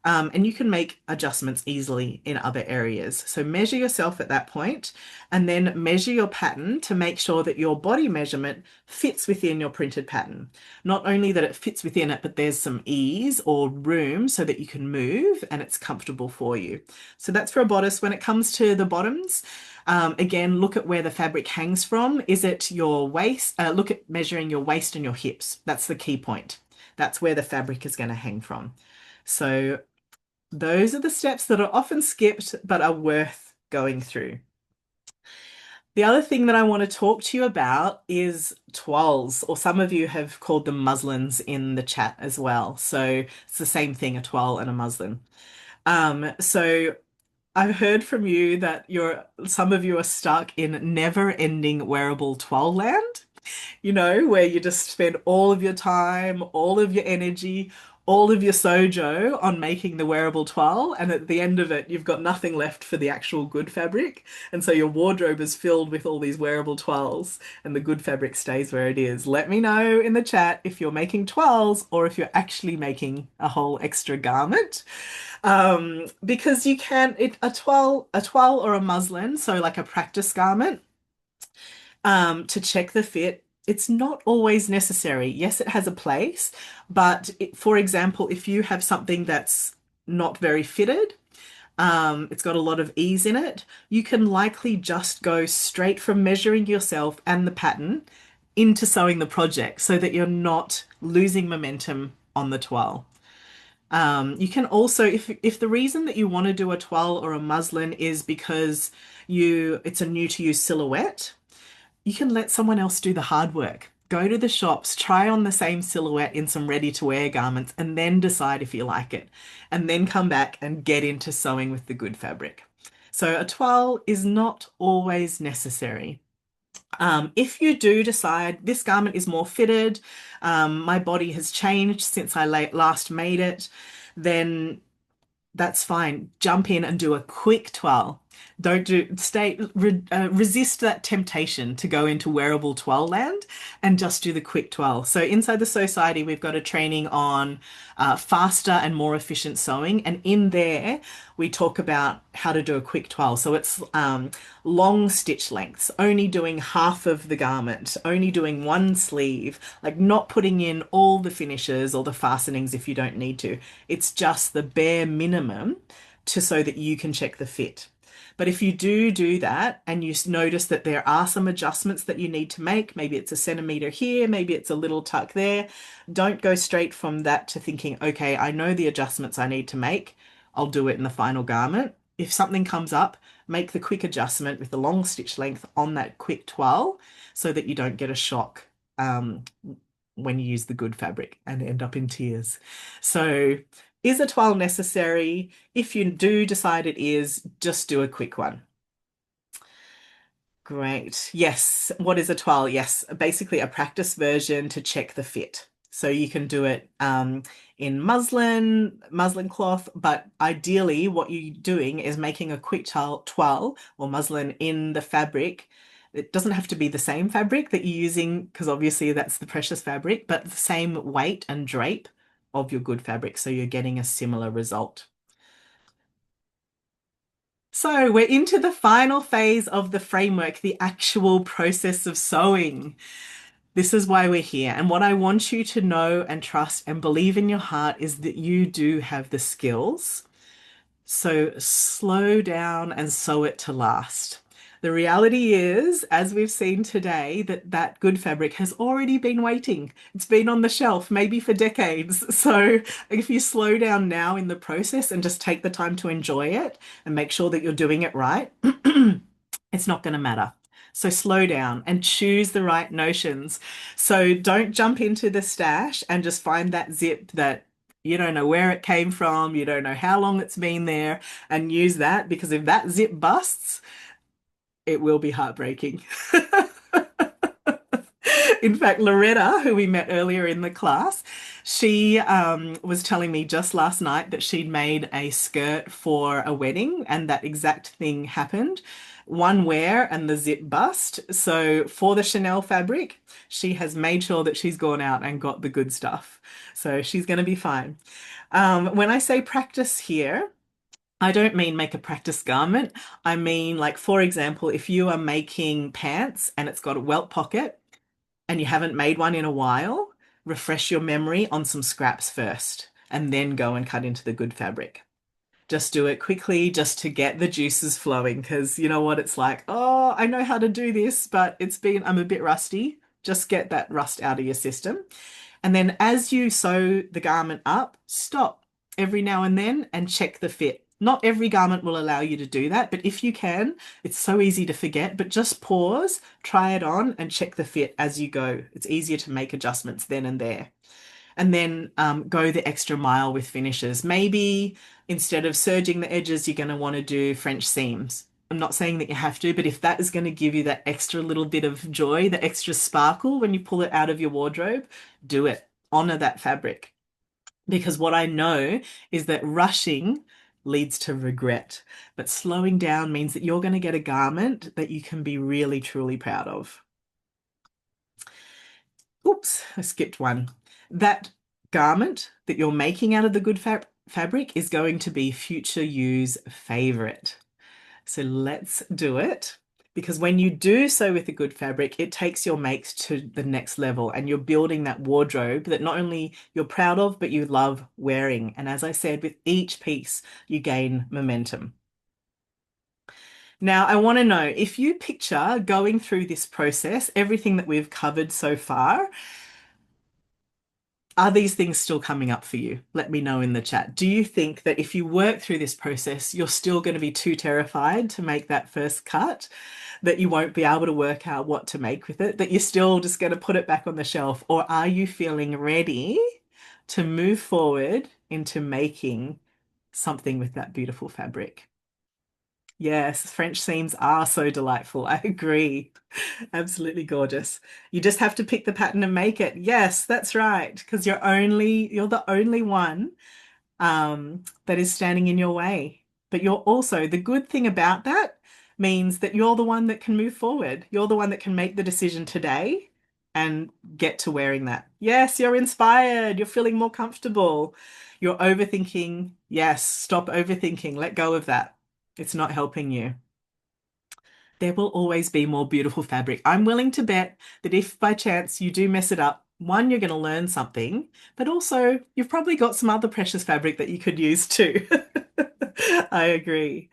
And you can make adjustments easily in other areas. So measure yourself at that point and then measure your pattern to make sure that your body measurement fits within your printed pattern. Not only that it fits within it, but there's some ease or room so that you can move and it's comfortable for you. So that's for a bodice. When it comes to the bottoms, again, look at where the fabric hangs from. Is it your waist? Look at measuring your waist and your hips. That's the key point. That's where the fabric is going to hang from. So those are the steps that are often skipped but are worth going through. The other thing that I want to talk to you about is toiles, or some of you have called them muslins in the chat as well. So it's the same thing, a toile and a muslin. So I've heard from you that some of you are stuck in never-ending wearable toile land, where you just spend all of your time, all of your energy, all of your sojo on making the wearable toile, and at the end of it, you've got nothing left for the actual good fabric. And so your wardrobe is filled with all these wearable toiles, and the good fabric stays where it is. Let me know in the chat if you're making toiles or if you're actually making a whole extra garment. Because you can, a toile or a muslin, so like a practice garment, to check the fit. It's not always necessary. Yes, it has a place, but for example, if you have something that's not very fitted, it's got a lot of ease in it, you can likely just go straight from measuring yourself and the pattern into sewing the project so that you're not losing momentum on the toile. You can also, if the reason that you want to do a toile or a muslin is because it's a new to you silhouette, you can let someone else do the hard work. Go to the shops, try on the same silhouette in some ready-to-wear garments, and then decide if you like it. And then come back and get into sewing with the good fabric. So a toile is not always necessary. If you do decide this garment is more fitted, my body has changed since I last made it, then that's fine. Jump in and do a quick toile. Resist that temptation to go into wearable toile land and just do the quick toile. So inside the society, we've got a training on faster and more efficient sewing. And in there, we talk about how to do a quick toile. So it's long stitch lengths, only doing half of the garment, only doing one sleeve, like not putting in all the finishes or the fastenings if you don't need to. It's just the bare minimum so that you can check the fit. But if you do that and you notice that there are some adjustments that you need to make, maybe it's a centimeter here, maybe it's a little tuck there, don't go straight from that to thinking, okay, I know the adjustments I need to make. I'll do it in the final garment. if something comes up, make the quick adjustment with the long stitch length on that quick toile so that you don't get a shock um, when you use the good fabric and end up in tears. So, is a toile necessary? If you do decide it is, just do a quick one. Great. Yes. What is a toile? Yes, basically a practice version to check the fit. So you can do it in muslin cloth, but ideally what you're doing is making a quick toile or muslin in the fabric. It doesn't have to be the same fabric that you're using because obviously that's the precious fabric, but the same weight and drape of your good fabric. So you're getting a similar result. So we're into the final phase of the framework, the actual process of sewing. This is why we're here. And what I want you to know and trust and believe in your heart is that you do have the skills. So slow down and sew it to last. The reality is, as we've seen today, that that good fabric has already been waiting. It's been on the shelf, maybe for decades. So if you slow down now in the process and just take the time to enjoy it and make sure that you're doing it right, it's not going to matter. So slow down and choose the right notions. So don't jump into the stash and just find that zip that you don't know where it came from, you don't know how long it's been there, and use that because if that zip busts, it will be heartbreaking. In fact, Loretta, who we met earlier in the class, she was telling me just last night that she'd made a skirt for a wedding and that exact thing happened. One wear and the zip bust. So for the Chanel fabric, she has made sure that she's gone out and got the good stuff. So she's going to be fine. When I say practice here, I don't mean make a practice garment. I mean, like, for example, if you are making pants and it's got a welt pocket, and you haven't made one in a while, refresh your memory on some scraps first and then go and cut into the good fabric. Just do it quickly just to get the juices flowing because you know what it's like. Oh, I know how to do this, but I'm a bit rusty. Just get that rust out of your system. And then as you sew the garment up, stop every now and then and check the fit. Not every garment will allow you to do that, but if you can, it's so easy to forget, but just pause, try it on, and check the fit as you go. It's easier to make adjustments then and there. And then go the extra mile with finishes. Maybe instead of serging the edges, you're going to want to do French seams. I'm not saying that you have to, but if that is going to give you that extra little bit of joy, the extra sparkle when you pull it out of your wardrobe, do it. Honor that fabric. Because what I know is that rushing leads to regret, but slowing down means that you're going to get a garment that you can be really, truly proud of. Oops, I skipped one. That garment that you're making out of the good fabric is going to be future you's favorite. So let's do it. Because when you do so with a good fabric, it takes your makes to the next level and you're building that wardrobe that not only you're proud of, but you love wearing. And as I said, with each piece, you gain momentum. Now, I want to know if you picture going through this process, everything that we've covered so far, are these things still coming up for you? Let me know in the chat. Do you think that if you work through this process, you're still going to be too terrified to make that first cut, that you won't be able to work out what to make with it, that you're still just going to put it back on the shelf? Or are you feeling ready to move forward into making something with that beautiful fabric? Yes, French seams are so delightful. I agree. Absolutely gorgeous. You just have to pick the pattern and make it. Yes, that's right. Because you're the only one that is standing in your way. But you're also, the good thing about that means that you're the one that can move forward. You're the one that can make the decision today and get to wearing that. Yes, you're inspired. You're feeling more comfortable. You're overthinking. Yes, stop overthinking. Let go of that. It's not helping you. There will always be more beautiful fabric. I'm willing to bet that if by chance you do mess it up, one, you're going to learn something, but also you've probably got some other precious fabric that you could use too. I agree.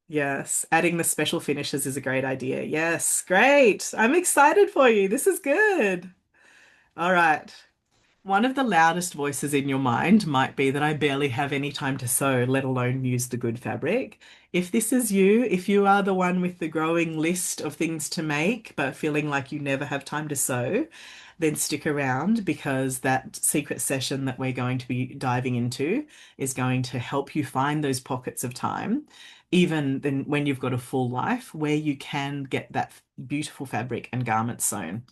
Yes, adding the special finishes is a great idea. Yes, great. I'm excited for you. This is good. All right. One of the loudest voices in your mind might be that I barely have any time to sew, let alone use the good fabric. If this is you, if you are the one with the growing list of things to make, but feeling like you never have time to sew, then stick around because that secret session that we're going to be diving into is going to help you find those pockets of time, even then when you've got a full life, where you can get that beautiful fabric and garments sewn.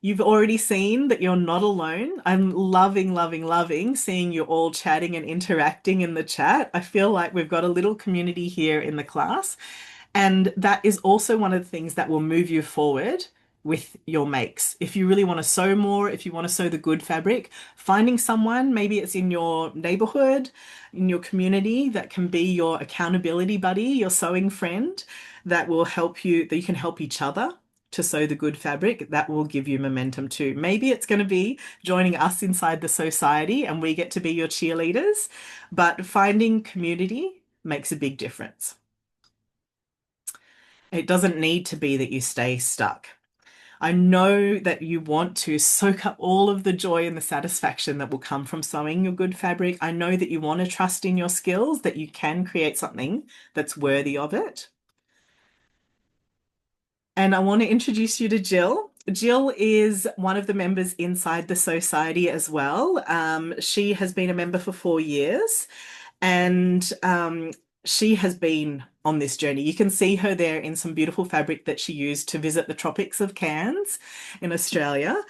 You've already seen that you're not alone. I'm loving, loving, loving seeing you all chatting and interacting in the chat. I feel like we've got a little community here in the class. And that is also one of the things that will move you forward with your makes. If you really want to sew more, if you want to sew the good fabric, finding someone, maybe it's in your neighborhood, in your community, that can be your accountability buddy, your sewing friend, that will help you, that you can help each other to sew the good fabric, that will give you momentum too. Maybe it's going to be joining us inside the society and we get to be your cheerleaders, but finding community makes a big difference. It doesn't need to be that you stay stuck. I know that you want to soak up all of the joy and the satisfaction that will come from sewing your good fabric. I know that you want to trust in your skills, that you can create something that's worthy of it. And I want to introduce you to Jill. Jill is one of the members inside the society as well. She has been a member for 4 years and she has been on this journey. You can see her there in some beautiful fabric that she used to visit the tropics of Cairns in Australia.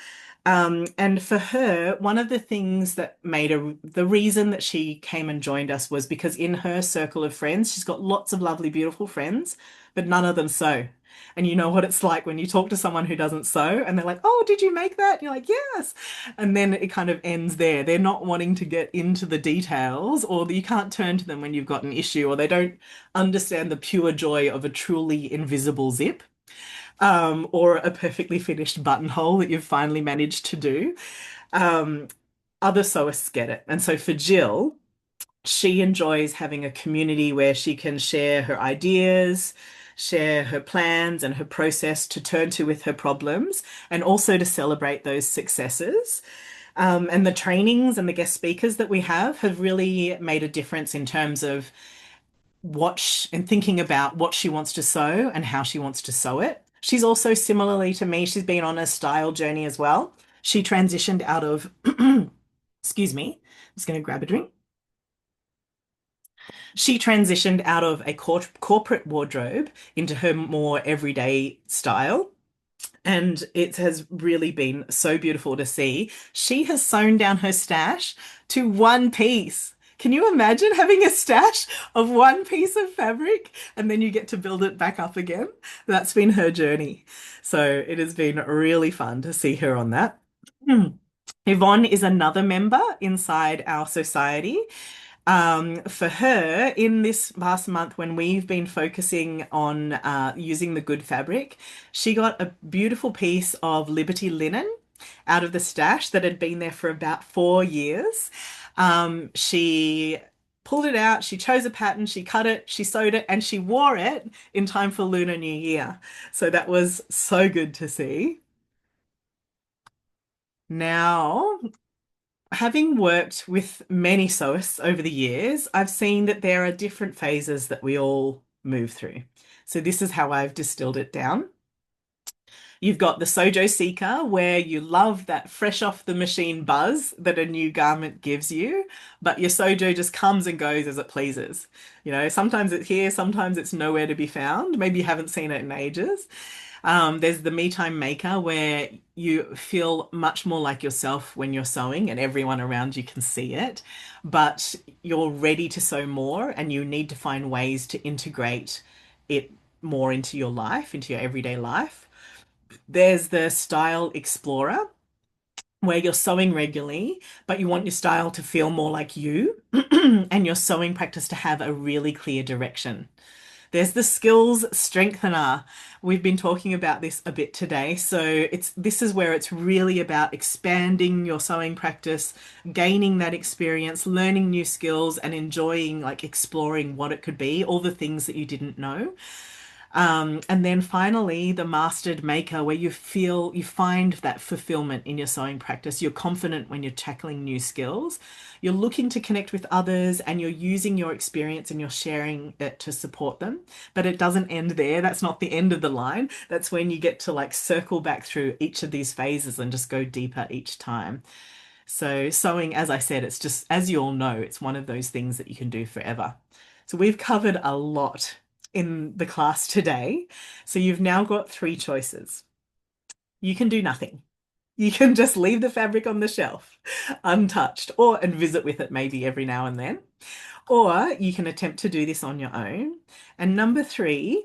And for her, one of the things that made her, the reason that she came and joined us was because in her circle of friends, she's got lots of lovely, beautiful friends, but none of them sew. And you know what it's like when you talk to someone who doesn't sew and they're like, oh, did you make that? And you're like, yes. And then it kind of ends there. They're not wanting to get into the details, or you can't turn to them when you've got an issue, or they don't understand the pure joy of a truly invisible zip, or a perfectly finished buttonhole that you've finally managed to do. Um, Other sewists get it. And so for Jill, she enjoys having a community where she can share her ideas, share her plans and her process to turn to with her problems, and also to celebrate those successes. And the trainings and the guest speakers that we have really made a difference in terms of and thinking about what she wants to sew and how she wants to sew it. She's also similarly to me, she's been on a style journey as well. She transitioned out of, excuse me, I'm just going to grab a drink. She transitioned out of a corporate wardrobe into her more everyday style. And it has really been so beautiful to see. She has sewn down her stash to one piece. Can you imagine having a stash of one piece of fabric and then you get to build it back up again? That's been her journey. So it has been really fun to see her on that. Yvonne is another member inside our society. For her, in this past month, when we've been focusing on using the good fabric, she got a beautiful piece of Liberty linen out of the stash that had been there for about 4 years. She pulled it out, she chose a pattern, she cut it, she sewed it, and she wore it in time for Lunar New Year. So that was so good to see. Now, having worked with many sewists over the years, I've seen that there are different phases that we all move through. So this is how I've distilled it down. You've got the Sojo Seeker, where you love that fresh off the machine buzz that a new garment gives you, but your Sojo just comes and goes as it pleases. You know, sometimes it's here, sometimes it's nowhere to be found. Maybe you haven't seen it in ages. There's the Me Time Maker, where you feel much more like yourself when you're sewing and everyone around you can see it, but you're ready to sew more and you need to find ways to integrate it more into your life, into your everyday life. There's the Style Explorer, where you're sewing regularly, but you want your style to feel more like you and your sewing practice to have a really clear direction. There's the skills strengthener. We've been talking about this a bit today. So this is where it's really about expanding your sewing practice, gaining that experience, learning new skills and enjoying like exploring what it could be, all the things that you didn't know. And then finally, the mastered maker, where you find that fulfillment in your sewing practice. You're confident when you're tackling new skills. You're looking to connect with others and you're using your experience and you're sharing it to support them. But it doesn't end there. That's not the end of the line. That's when you get to like circle back through each of these phases and just go deeper each time. So sewing, as I said, it's just, as you all know, it's one of those things that you can do forever. So we've covered a lot in the class today. So you've now got three choices. You can do nothing. You can just leave the fabric on the shelf untouched or and visit with it maybe every now and then. Or you can attempt to do this on your own. And number three,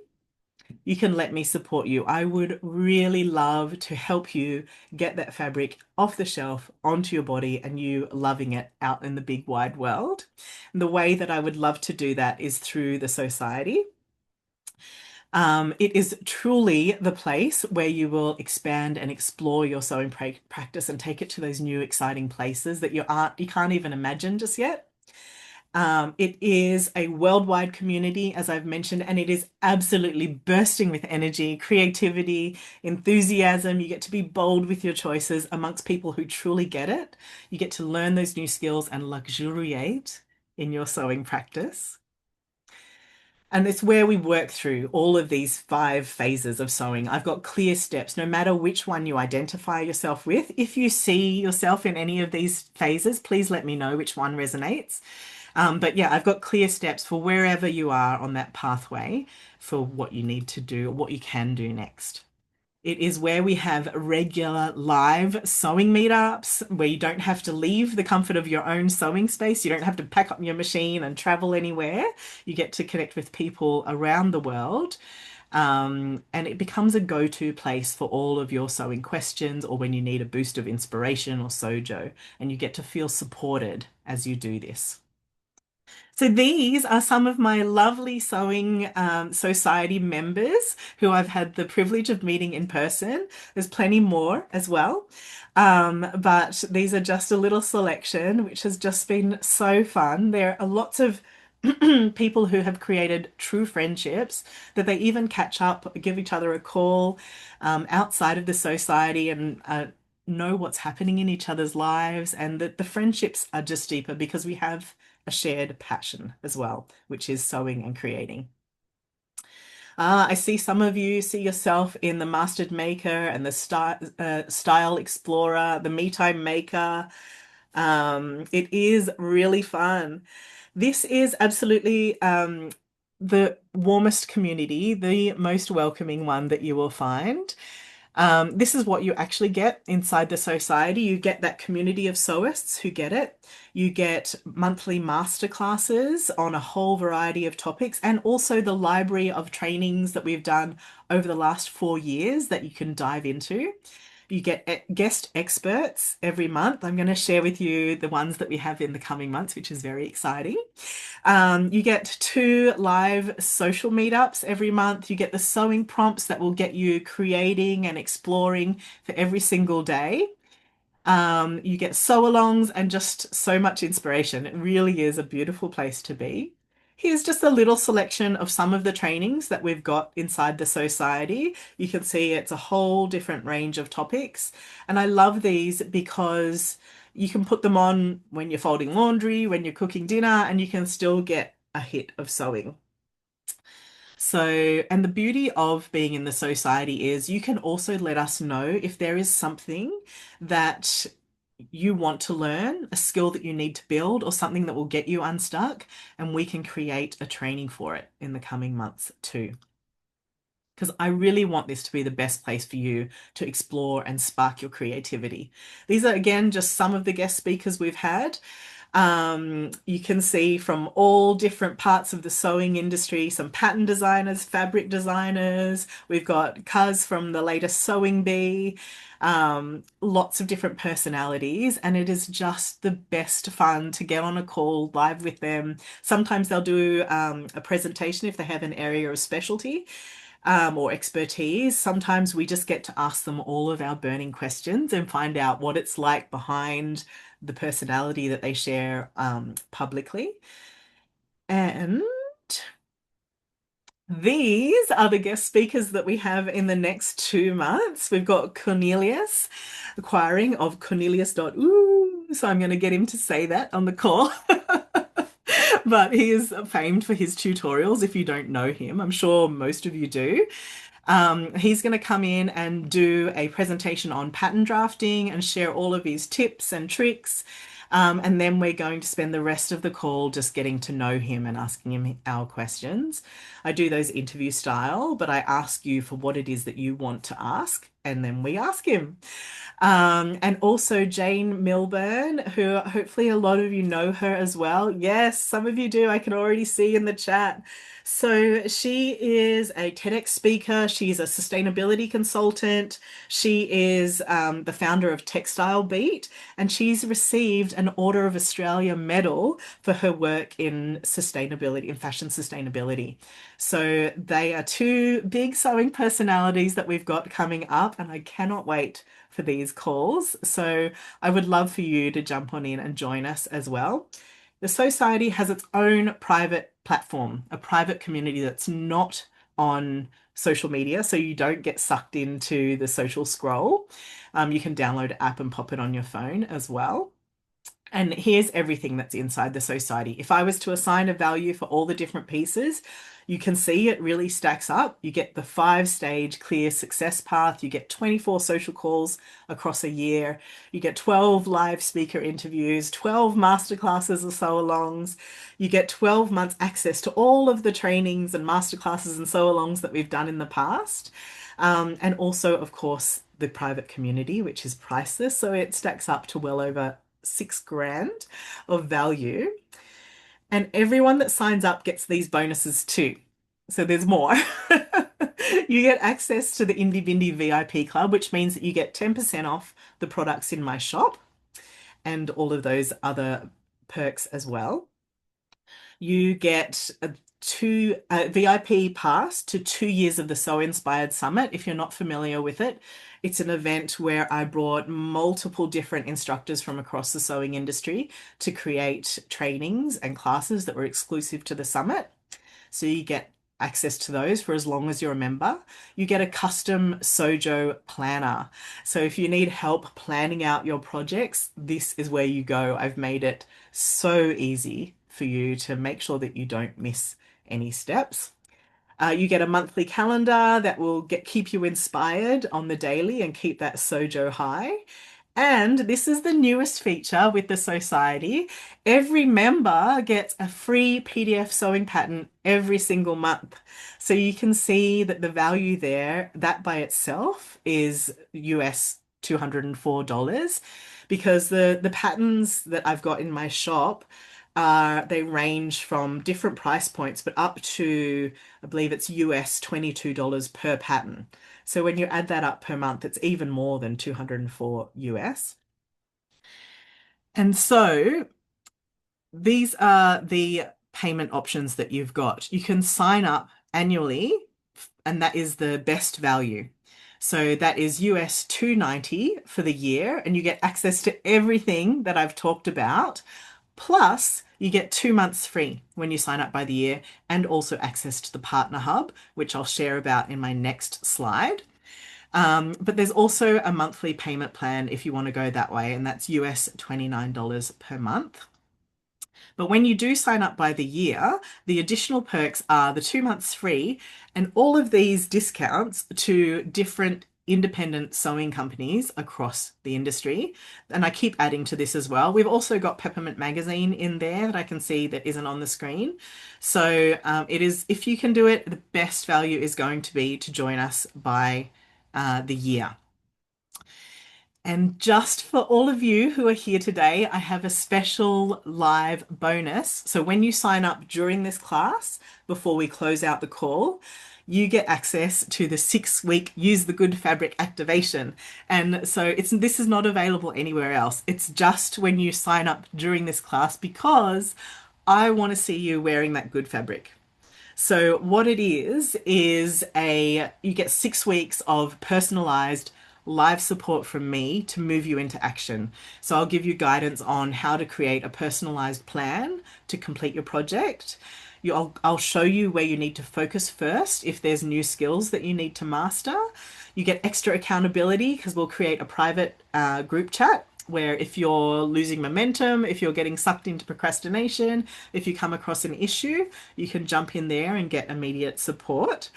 you can let me support you. I would really love to help you get that fabric off the shelf onto your body and you loving it out in the big wide world. And the way that I would love to do that is through the society. It is truly the place where you will expand and explore your sewing practice and take it to those new exciting places that you can't even imagine just yet. It is a worldwide community, as I've mentioned, and it is absolutely bursting with energy, creativity, enthusiasm. You get to be bold with your choices amongst people who truly get it. You get to learn those new skills and luxuriate in your sewing practice. And it's where we work through all of these five phases of sewing. I've got clear steps, no matter which one you identify yourself with. If you see yourself in any of these phases, please let me know which one resonates. But yeah, I've got clear steps for wherever you are on that pathway for what you need to do, what you can do next. It is where we have regular live sewing meetups where you don't have to leave the comfort of your own sewing space. You don't have to pack up your machine and travel anywhere. You get to connect with people around the world. And it becomes a go-to place for all of your sewing questions or when you need a boost of inspiration or sojo. And you get to feel supported as you do this. So these are some of my lovely sewing society members who I've had the privilege of meeting in person. There's plenty more as well. But these are just a little selection, which has just been so fun. There are lots of people who have created true friendships that they even catch up, give each other a call outside of the society and know what's happening in each other's lives, and that the friendships are just deeper because we have a shared passion as well, which is sewing and creating. I see some of you see yourself in the Mastered Maker and the Style Explorer, the Me Time Maker. It is really fun. This is absolutely the warmest community, the most welcoming one that you will find. This is what you actually get inside the society. You get that community of sewists who get it. You get monthly masterclasses on a whole variety of topics, and also the library of trainings that we've done over the last 4 years that you can dive into. You get guest experts every month. I'm going to share with you the ones that we have in the coming months, which is very exciting. You get 2 live social meetups every month. You get the sewing prompts that will get you creating and exploring for every single day. You get sew-alongs and just so much inspiration. It really is a beautiful place to be. Here's just a little selection of some of the trainings that we've got inside the society. You can see it's a whole different range of topics. And I love these because you can put them on when you're folding laundry, when you're cooking dinner, and you can still get a hit of sewing. So, and the beauty of being in the society is you can also let us know if there is something that you want to learn, a skill that you need to build, or something that will get you unstuck, and we can create a training for it in the coming months too. Because I really want this to be the best place for you to explore and spark your creativity. These are, again, just some of the guest speakers we've had. You can see from all different parts of the sewing industry, some pattern designers, fabric designers. We've got Kaz from the latest Sewing Bee, lots of different personalities, and it is just the best fun to get on a call live with them. Sometimes they'll do a presentation if they have an area of specialty. Or expertise. Sometimes we just get to ask them all of our burning questions and find out what it's like behind the personality that they share publicly. And These are the guest speakers that we have in the next 2 months. We've got Cornelius, acquiring of Cornelius. Ooh, so I'm going to get him to say that on the call. But he is famed for his tutorials. If you don't know him, I'm sure most of you do. He's going to come in and do a presentation on pattern drafting and share all of his tips and tricks. And then we're going to spend the rest of the call just getting to know him and asking him our questions. I do those interview style, but I ask you for what it is that you want to ask, and then we ask him. And also Jane Milburn, who hopefully a lot of you know her as well. Yes, some of you do. I can already see in the chat. So she is a TEDx speaker. She's a sustainability consultant. She is the founder of Textile Beat, and she's received an Order of Australia medal for her work in sustainability, in fashion sustainability. So they are two big sewing personalities that we've got coming up, and I cannot wait for these calls. So I would love for you to jump on in and join us as well. The Society has its own private platform, a private community that's not on social media, so you don't get sucked into the social scroll. You can download an app and pop it on your phone as well. And here's everything that's inside the Society. If I was to assign a value for all the different pieces, you can see it really stacks up. You get the 5-stage clear success path. You get 24 social calls across a year. You get 12 live speaker interviews, 12 masterclasses or sew-alongs. You get 12 months access to all of the trainings and masterclasses and sew-alongs that we've done in the past. And also, of course, the private community, which is priceless. So it stacks up to well over 6 grand of value. And everyone that signs up gets these bonuses too. So there's more. You get access to the Indie Bindi VIP Club, which means that you get 10% off the products in my shop and all of those other perks as well. You get a VIP pass to 2 years of the Sew Inspired Summit. If you're not familiar with it, it's an event where I brought multiple different instructors from across the sewing industry to create trainings and classes that were exclusive to the summit. So you get access to those for as long as you're a member. You get a custom Sojo planner. So if you need help planning out your projects, this is where you go. I've made it so easy for you to make sure that you don't miss any steps. You get a monthly calendar that will keep you inspired on the daily and keep that Sojo high. And this is the newest feature with the Society. Every member gets a free PDF sewing pattern every single month. So you can see that the value there, that by itself is US $204, because the patterns that I've got in my shop they range from different price points, but up to, I believe it's US $22 per pattern. So when you add that up per month, it's even more than 204 US. And so these are the payment options that you've got. You can sign up annually, and that is the best value. So that is US 290 for the year, and you get access to everything that I've talked about. Plus, you get 2 months free when you sign up by the year, and also access to the Partner Hub, which I'll share about in my next slide. But there's also a monthly payment plan if you want to go that way, and that's US $29 per month. But when you do sign up by the year, the additional perks are the 2 months free and all of these discounts to different independent sewing companies across the industry. And I keep adding to this as well. We've also got Peppermint Magazine in there that I can see that isn't on the screen. So it is, if you can do it, the best value is going to be to join us by the year. And just for all of you who are here today, I have a special live bonus. So when you sign up during this class, before we close out the call, you get access to the 6-week Use the Good Fabric activation. And so this is not available anywhere else. It's just when you sign up during this class, because I want to see you wearing that good fabric. So what it is you get 6 weeks of personalized live support from me to move you into action. So I'll give you guidance on how to create a personalized plan to complete your project. I'll show you where you need to focus first if there's new skills that you need to master. You get extra accountability because we'll create a private group chat where if you're losing momentum, if you're getting sucked into procrastination, if you come across an issue, you can jump in there and get immediate support.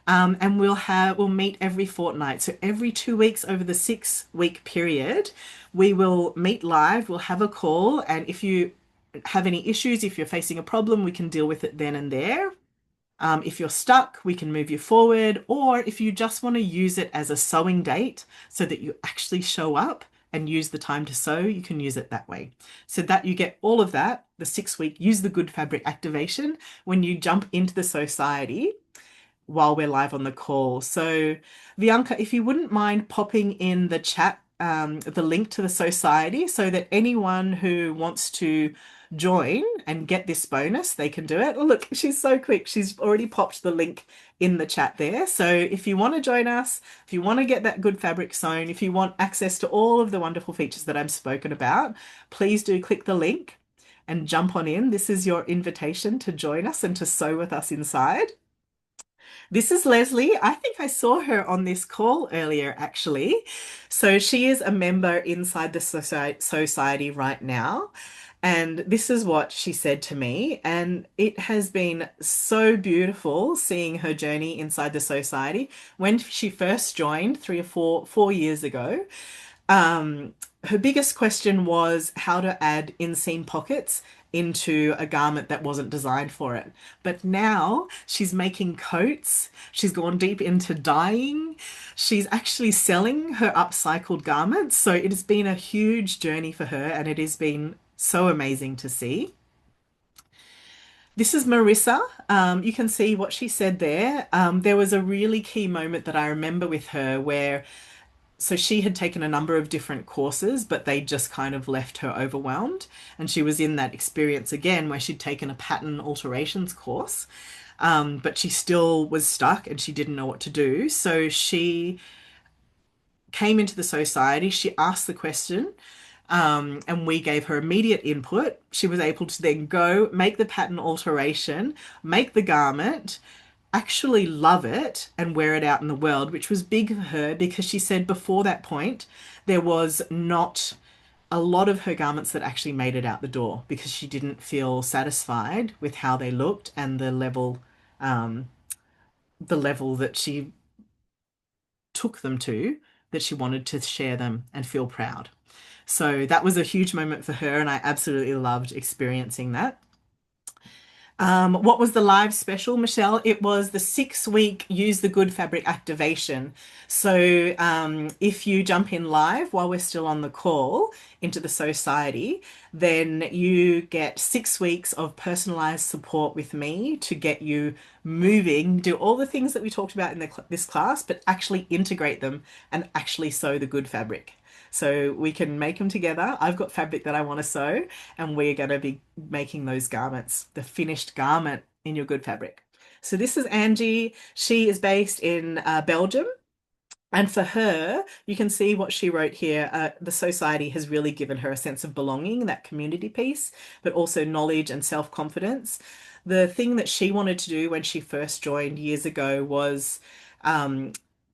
And we'll meet every fortnight. So every 2 weeks over the 6 week period, we will meet live. We'll have a call, and if you have any issues, if you're facing a problem, we can deal with it then and there. If you're stuck, we can move you forward, or if you just want to use it as a sewing date so that you actually show up and use the time to sew, you can use it that way. So that you get all of that, the 6 week, use the good fabric activation when you jump into the society while we're live on the call. So, Bianca, if you wouldn't mind popping in the chat the link to the society so that anyone who wants to join and get this bonus, they can do it. Oh, look, she's so quick. She's already popped the link in the chat there. So if you want to join us, if you want to get that good fabric sewn, if you want access to all of the wonderful features that I've spoken about, please do click the link and jump on in. This is your invitation to join us and to sew with us inside. This is Leslie. I think I saw her on this call earlier, actually. So she is a member inside the society right now. And this is what she said to me. And it has been so beautiful seeing her journey inside the society. When she first joined 3 or 4 years ago, her biggest question was how to add inseam pockets into a garment that wasn't designed for it. But now she's making coats. She's gone deep into dyeing. She's actually selling her upcycled garments. So it has been a huge journey for her, and it has been so amazing to see. This is Marissa. You can see what she said there. There was a really key moment that I remember with her where so she had taken a number of different courses, but they just kind of left her overwhelmed. And she was in that experience again where she'd taken a pattern alterations course, but she still was stuck and she didn't know what to do. So she came into the society, she asked the question, and we gave her immediate input. She was able to then go make the pattern alteration, make the garment, actually love it and wear it out in the world, which was big for her because she said before that point, there was not a lot of her garments that actually made it out the door because she didn't feel satisfied with how they looked and the level that she took them to, that she wanted to share them and feel proud. So that was a huge moment for her, and I absolutely loved experiencing that. What was the live special, Michelle? It was the 6 week Use the Good Fabric activation. So if you jump in live while we're still on the call into the society, then you get 6 weeks of personalized support with me to get you moving, do all the things that we talked about in this class, but actually integrate them and actually sew the good fabric. So we can make them together. I've got fabric that I want to sew, and we're going to be making those garments, the finished garment in your good fabric. So this is Angie. She is based in Belgium. And for her, you can see what she wrote here. The society has really given her a sense of belonging, that community piece, but also knowledge and self-confidence. The thing that she wanted to do when she first joined years ago was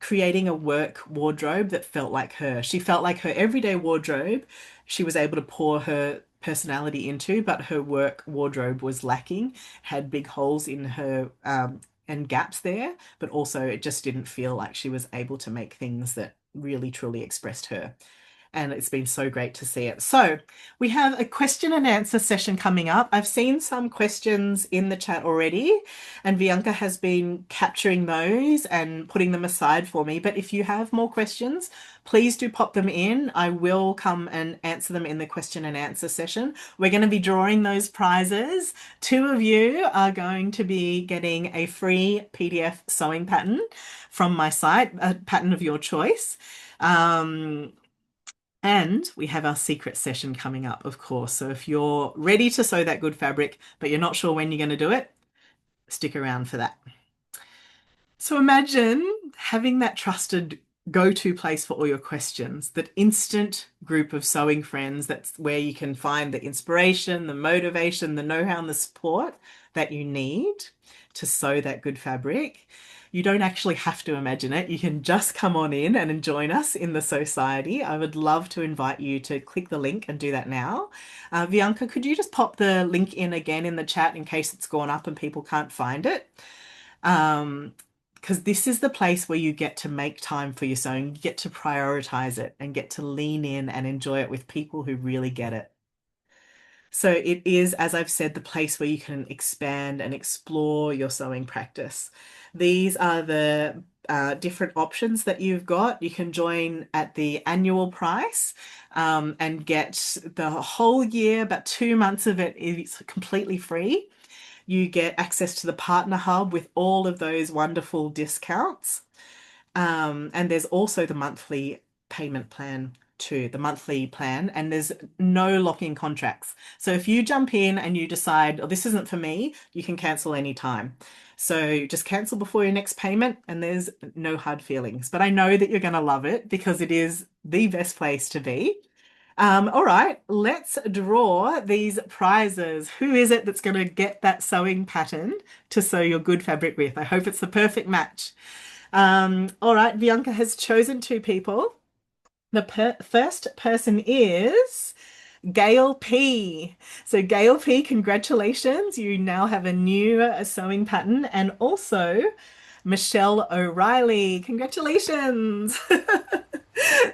creating a work wardrobe that felt like her. She felt like her everyday wardrobe, she was able to pour her personality into, but her work wardrobe was lacking, had big holes in her and gaps there, but also it just didn't feel like she was able to make things that really truly expressed her. And it's been so great to see it. So we have a question and answer session coming up. I've seen some questions in the chat already, and Bianca has been capturing those and putting them aside for me. But if you have more questions, please do pop them in. I will come and answer them in the question and answer session. We're going to be drawing those prizes. 2 of you are going to be getting a free PDF sewing pattern from my site, a pattern of your choice. And we have our secret session coming up, of course. So if you're ready to sew that good fabric, but you're not sure when you're going to do it, stick around for that. So imagine having that trusted go-to place for all your questions, that instant group of sewing friends. That's where you can find the inspiration, the motivation, the know-how, and the support that you need to sew that good fabric. You don't actually have to imagine it. You can just come on in and join us in the society. I would love to invite you to click the link and do that now. Bianca, could you just pop the link in again in the chat in case it's gone up and people can't find it? Um, because this is the place where you get to make time for your sewing, you get to prioritize it and get to lean in and enjoy it with people who really get it. So it is, as I've said, the place where you can expand and explore your sewing practice. These are the different options that you've got. You can join at the annual price and get the whole year, but 2 months of it is completely free. You get access to the partner hub with all of those wonderful discounts. And there's also the monthly payment plan too, the monthly plan, and there's no lock-in contracts. So if you jump in and you decide, oh, this isn't for me, you can cancel anytime. So just cancel before your next payment, and there's no hard feelings. But I know that you're going to love it because it is the best place to be. All right, let's draw these prizes. Who is it that's going to get that sewing pattern to sew your good fabric with? I hope it's the perfect match. All right, Bianca has chosen two people. The first person is Gail P. So, Gail P, congratulations. You now have a new sewing pattern. And also, Michelle O'Reilly, congratulations.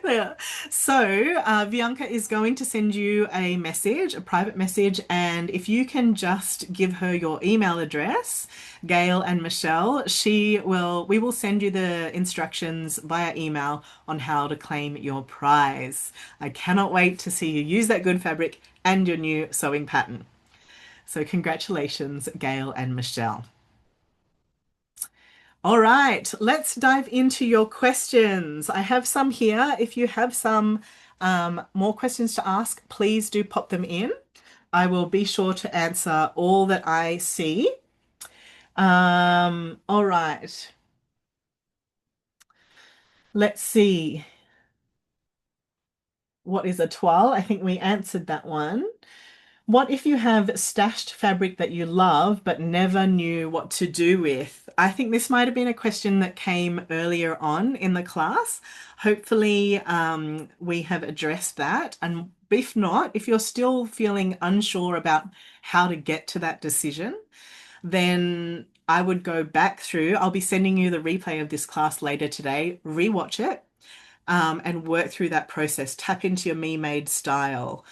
Yeah. So, Bianca is going to send you a message, a private message, and if you can just give her your email address, Gail and Michelle, we will send you the instructions via email on how to claim your prize. I cannot wait to see you use that good fabric and your new sewing pattern. So, congratulations, Gail and Michelle. All right, let's dive into your questions. I have some here. If you have some more questions to ask, please do pop them in. I will be sure to answer all that I see. All right, let's see. What is a toile? I think we answered that one. What if you have stashed fabric that you love but never knew what to do with? I think this might have been a question that came earlier on in the class. Hopefully, we have addressed that. And if not, if you're still feeling unsure about how to get to that decision, then I would go back through. I'll be sending you the replay of this class later today. Rewatch it, and work through that process. Tap into your me made style.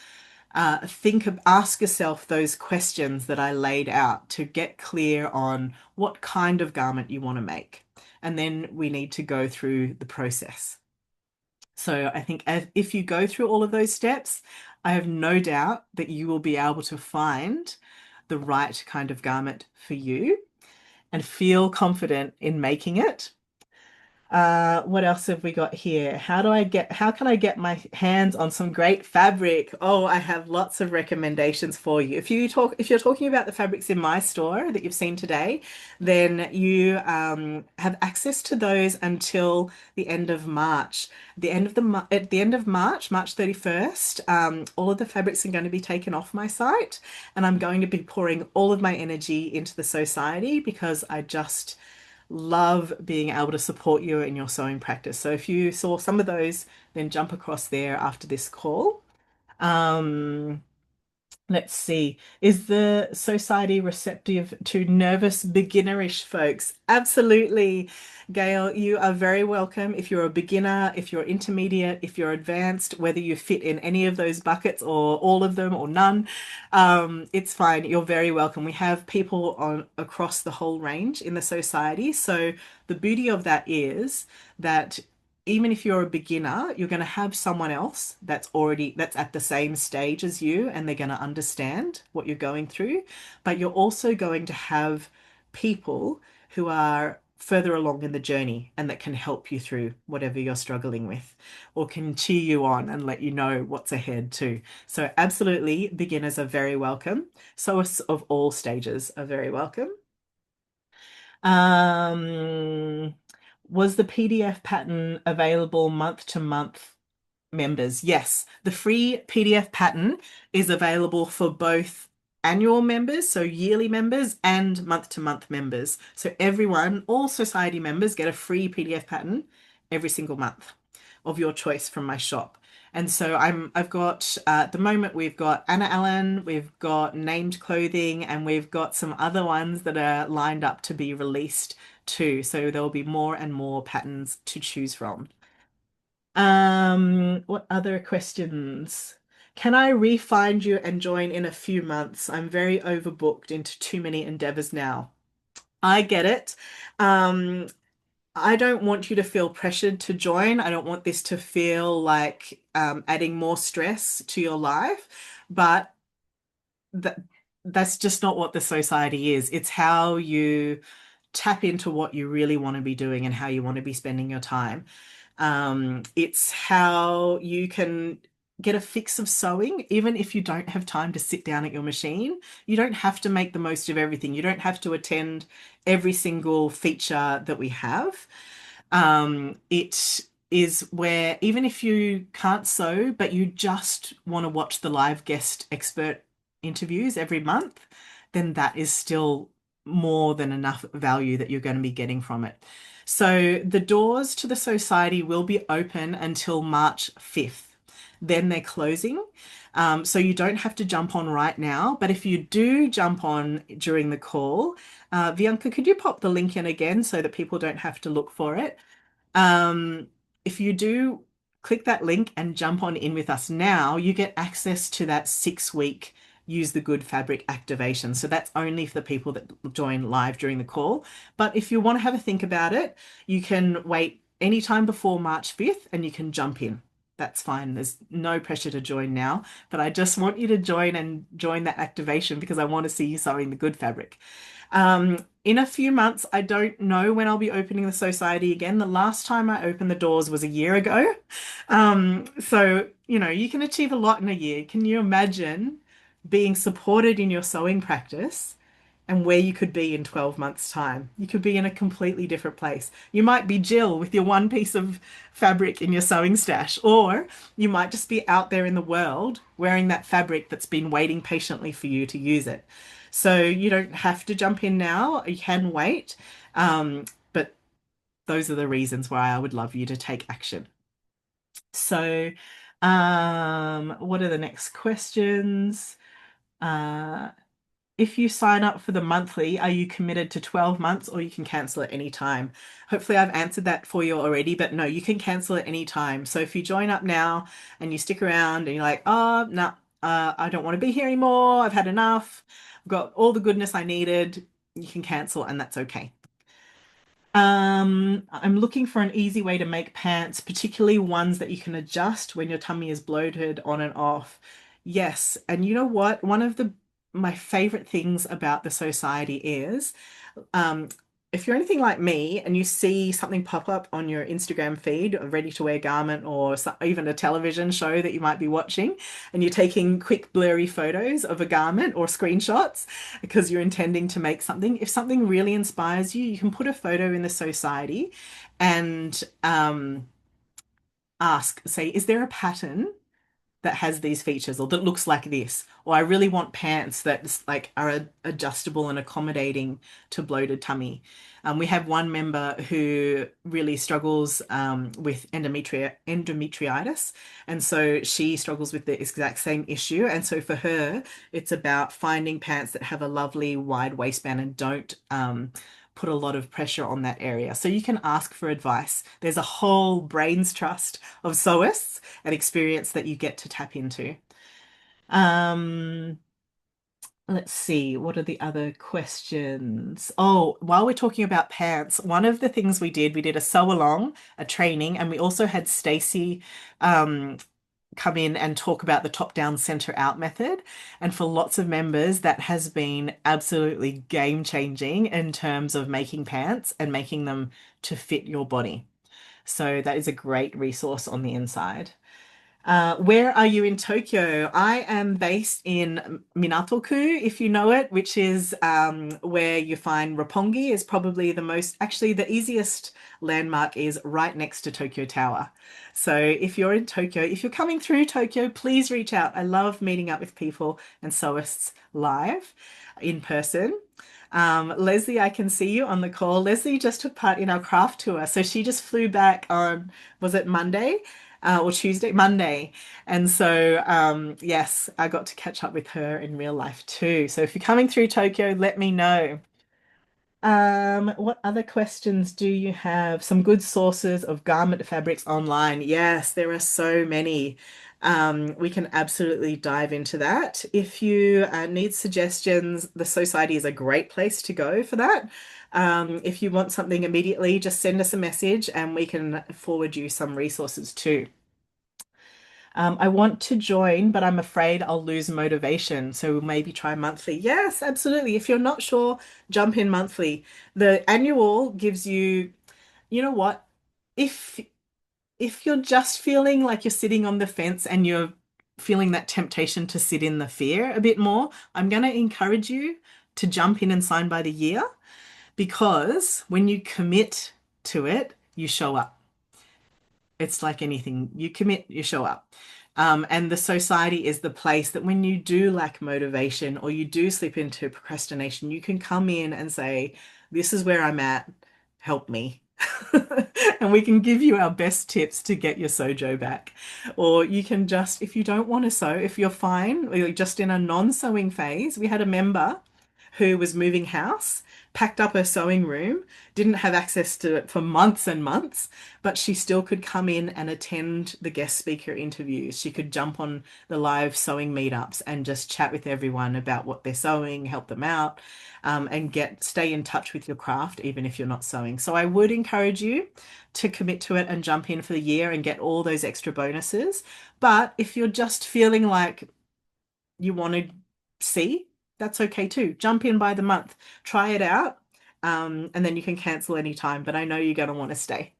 Ask yourself those questions that I laid out to get clear on what kind of garment you want to make. And then we need to go through the process. So I think if you go through all of those steps, I have no doubt that you will be able to find the right kind of garment for you and feel confident in making it. What else have we got here? How can I get my hands on some great fabric? Oh, I have lots of recommendations for you. If you're talking about the fabrics in my store that you've seen today, then you have access to those until the end of March. At the end of March, March 31st, all of the fabrics are going to be taken off my site, and I'm going to be pouring all of my energy into the society because I just love being able to support you in your sewing practice. So if you saw some of those, then jump across there after this call. Um, Let's see. Is the society receptive to nervous, beginnerish folks? Absolutely. Gail, you are very welcome. If you're a beginner, if you're intermediate, if you're advanced, whether you fit in any of those buckets or all of them or none, it's fine. You're very welcome. We have people on across the whole range in the society. So the beauty of that is that even if you're a beginner, you're going to have someone else that's at the same stage as you, and they're going to understand what you're going through. But you're also going to have people who are further along in the journey and that can help you through whatever you're struggling with, or can cheer you on and let you know what's ahead too. So absolutely, beginners are very welcome. Sewers of all stages are very welcome. Um, Was the PDF pattern available month to month members? Yes, the free PDF pattern is available for both annual members, so yearly members, and month to month members. So everyone, all society members get a free PDF pattern every single month of your choice from my shop. And so I've got at the moment we've got Anna Allen, we've got Named Clothing, and we've got some other ones that are lined up to be released too. So there'll be more and more patterns to choose from. What other questions? Can I re-find you and join in a few months? I'm very overbooked into too many endeavors now. I get it. Um, I don't want you to feel pressured to join. I don't want this to feel like adding more stress to your life, but that that's just not what the society is. It's how you tap into what you really want to be doing and how you want to be spending your time. It's how you can get a fix of sewing, even if you don't have time to sit down at your machine. You don't have to make the most of everything. You don't have to attend every single feature that we have. It is where even if you can't sew, but you just want to watch the live guest expert interviews every month, then that is still more than enough value that you're going to be getting from it. So the doors to the society will be open until March 5th. Then they're closing. So you don't have to jump on right now. But if you do jump on during the call, Bianca, could you pop the link in again so that people don't have to look for it? Um, if you do click that link and jump on in with us now, you get access to that 6 week Use the Good fabric activation. So that's only for the people that join live during the call. But if you want to have a think about it, you can wait anytime before March 5th and you can jump in. That's fine. There's no pressure to join now, but I just want you to join that activation because I want to see you sewing the good fabric. In a few months, I don't know when I'll be opening the society again. The last time I opened the doors was a year ago. So, you can achieve a lot in a year. Can you imagine being supported in your sewing practice and where you could be in 12 months' time? You could be in a completely different place. You might be Jill with your one piece of fabric in your sewing stash, or you might just be out there in the world wearing that fabric that's been waiting patiently for you to use it. So you don't have to jump in now, you can wait. But those are the reasons why I would love you to take action. So, what are the next questions? Uh, if you sign up for the monthly, are you committed to 12 months or you can cancel at any time? Hopefully, I've answered that for you already, but no, you can cancel at any time. So if you join up now and you stick around and you're like, oh, no, I don't want to be here anymore, I've had enough, I've got all the goodness I needed, you can cancel and that's okay. I'm looking for an easy way to make pants, particularly ones that you can adjust when your tummy is bloated on and off. Yes, and you know what? One of the my favorite things about the society is um, if you're anything like me and you see something pop up on your Instagram feed, a ready-to-wear garment or even a television show that you might be watching, and you're taking quick blurry photos of a garment or screenshots because you're intending to make something, if something really inspires you, you can put a photo in the society and say, is there a pattern that has these features or that looks like this, or I really want pants that like are adjustable and accommodating to bloated tummy. We have one member who really struggles with endometriitis, and so she struggles with the exact same issue. And so for her, it's about finding pants that have a lovely wide waistband and don't put a lot of pressure on that area. So you can ask for advice. There's a whole brains trust of sewists and experience that you get to tap into. Um, let's see, what are the other questions? Oh, while we're talking about pants, one of the things we did a sew along, a training, and we also had Stacey come in and talk about the top down, center out method. And for lots of members, that has been absolutely game changing in terms of making pants and making them to fit your body. So that is a great resource on the inside. Where are you in Tokyo? I am based in Minato-ku, if you know it, which is where you find Roppongi is probably the most, actually the easiest landmark is right next to Tokyo Tower. So if you're in Tokyo, if you're coming through Tokyo, please reach out. I love meeting up with people and sewists live in person. Leslie, I can see you on the call. Leslie just took part in our craft tour. So she just flew back on, was it Monday? Or Tuesday, Monday. And so, yes, I got to catch up with her in real life too. So if you're coming through Tokyo, let me know. What other questions do you have? Some good sources of garment fabrics online. Yes, there are so many. We can absolutely dive into that. If you need suggestions, the Society is a great place to go for that. If you want something immediately, just send us a message and we can forward you some resources too. I want to join, but I'm afraid I'll lose motivation. So maybe try monthly. Yes, absolutely. If you're not sure, jump in monthly. The annual gives you, you know what? If if you're just feeling like you're sitting on the fence and you're feeling that temptation to sit in the fear a bit more, I'm going to encourage you to jump in and sign by the year because when you commit to it, you show up. It's like anything. You commit, you show up. And the society is the place that when you do lack motivation or you do slip into procrastination, you can come in and say, this is where I'm at, help me. And we can give you our best tips to get your sojo back. Or you can just, if you don't want to sew, if you're fine, or you're just in a non-sewing phase, we had a member who was moving house, packed up her sewing room, didn't have access to it for months and months, but she still could come in and attend the guest speaker interviews. She could jump on the live sewing meetups and just chat with everyone about what they're sewing, help them out, and stay in touch with your craft, even if you're not sewing. So I would encourage you to commit to it and jump in for the year and get all those extra bonuses. But if you're just feeling like you want to see, that's okay too. Jump in by the month, try it out, and then you can cancel anytime. But I know you're going to want to stay.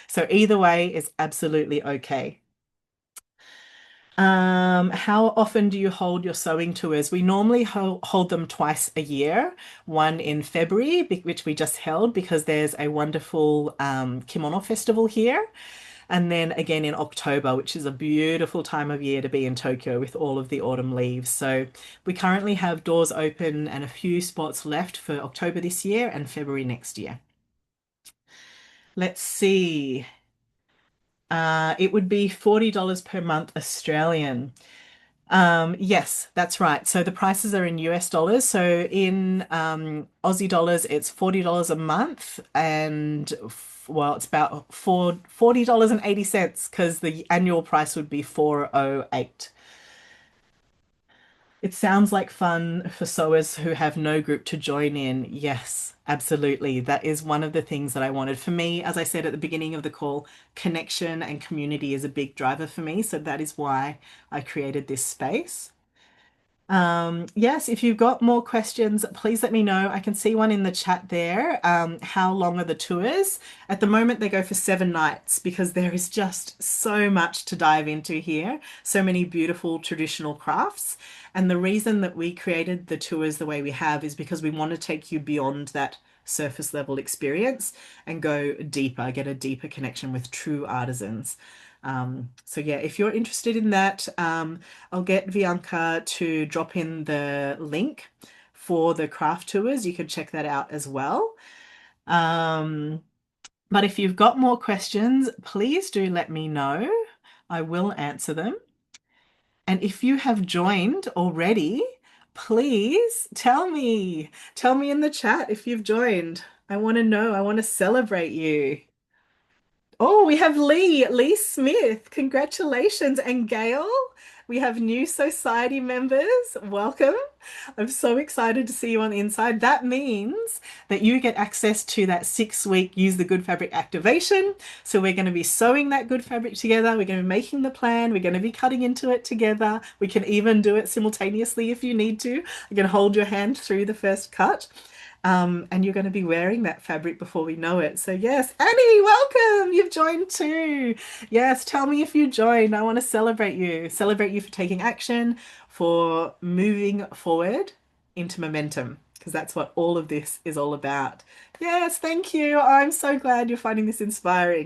So either way is absolutely okay. How often do you hold your sewing tours? We normally hold them twice a year, one in February, which we just held because there's a wonderful kimono festival here. And then again in October, which is a beautiful time of year to be in Tokyo with all of the autumn leaves. So we currently have doors open and a few spots left for October this year and February next year. Let's see. It would be $40 per month Australian. Yes, that's right. So the prices are in US dollars. So in Aussie dollars, it's $40 a month, and well, it's about $40.80 because the annual price would be 408. It sounds like fun for sewers who have no group to join in. Yes, absolutely. That is one of the things that I wanted. For me, as I said at the beginning of the call, connection and community is a big driver for me. So that is why I created this space. Yes, if you've got more questions, please let me know. I can see one in the chat there. How long are the tours? At the moment, they go for 7 nights because there is just so much to dive into here. So many beautiful traditional crafts. And the reason that we created the tours the way we have is because we want to take you beyond that surface level experience and go deeper, get a deeper connection with true artisans. So yeah, if you're interested in that, I'll get Bianca to drop in the link for the craft tours. You can check that out as well. Um, but if you've got more questions, please do let me know. I will answer them. And if you have joined already, please tell me. Tell me in the chat if you've joined. I want to know. I want to celebrate you. Oh, we have Lee Smith. Congratulations. And Gail, we have new society members. Welcome. I'm so excited to see you on the inside. That means that you get access to that 6 week Use the Good Fabric activation. So we're going to be sewing that good fabric together. We're going to be making the plan. We're going to be cutting into it together. We can even do it simultaneously if you need to. I'm going to hold your hand through the first cut. And you're going to be wearing that fabric before we know it. So yes, Annie, welcome. You've joined too. Yes, tell me if you joined. I want to celebrate you for taking action, for moving forward into momentum, because that's what all of this is all about. Yes, thank you. I'm so glad you're finding this inspiring.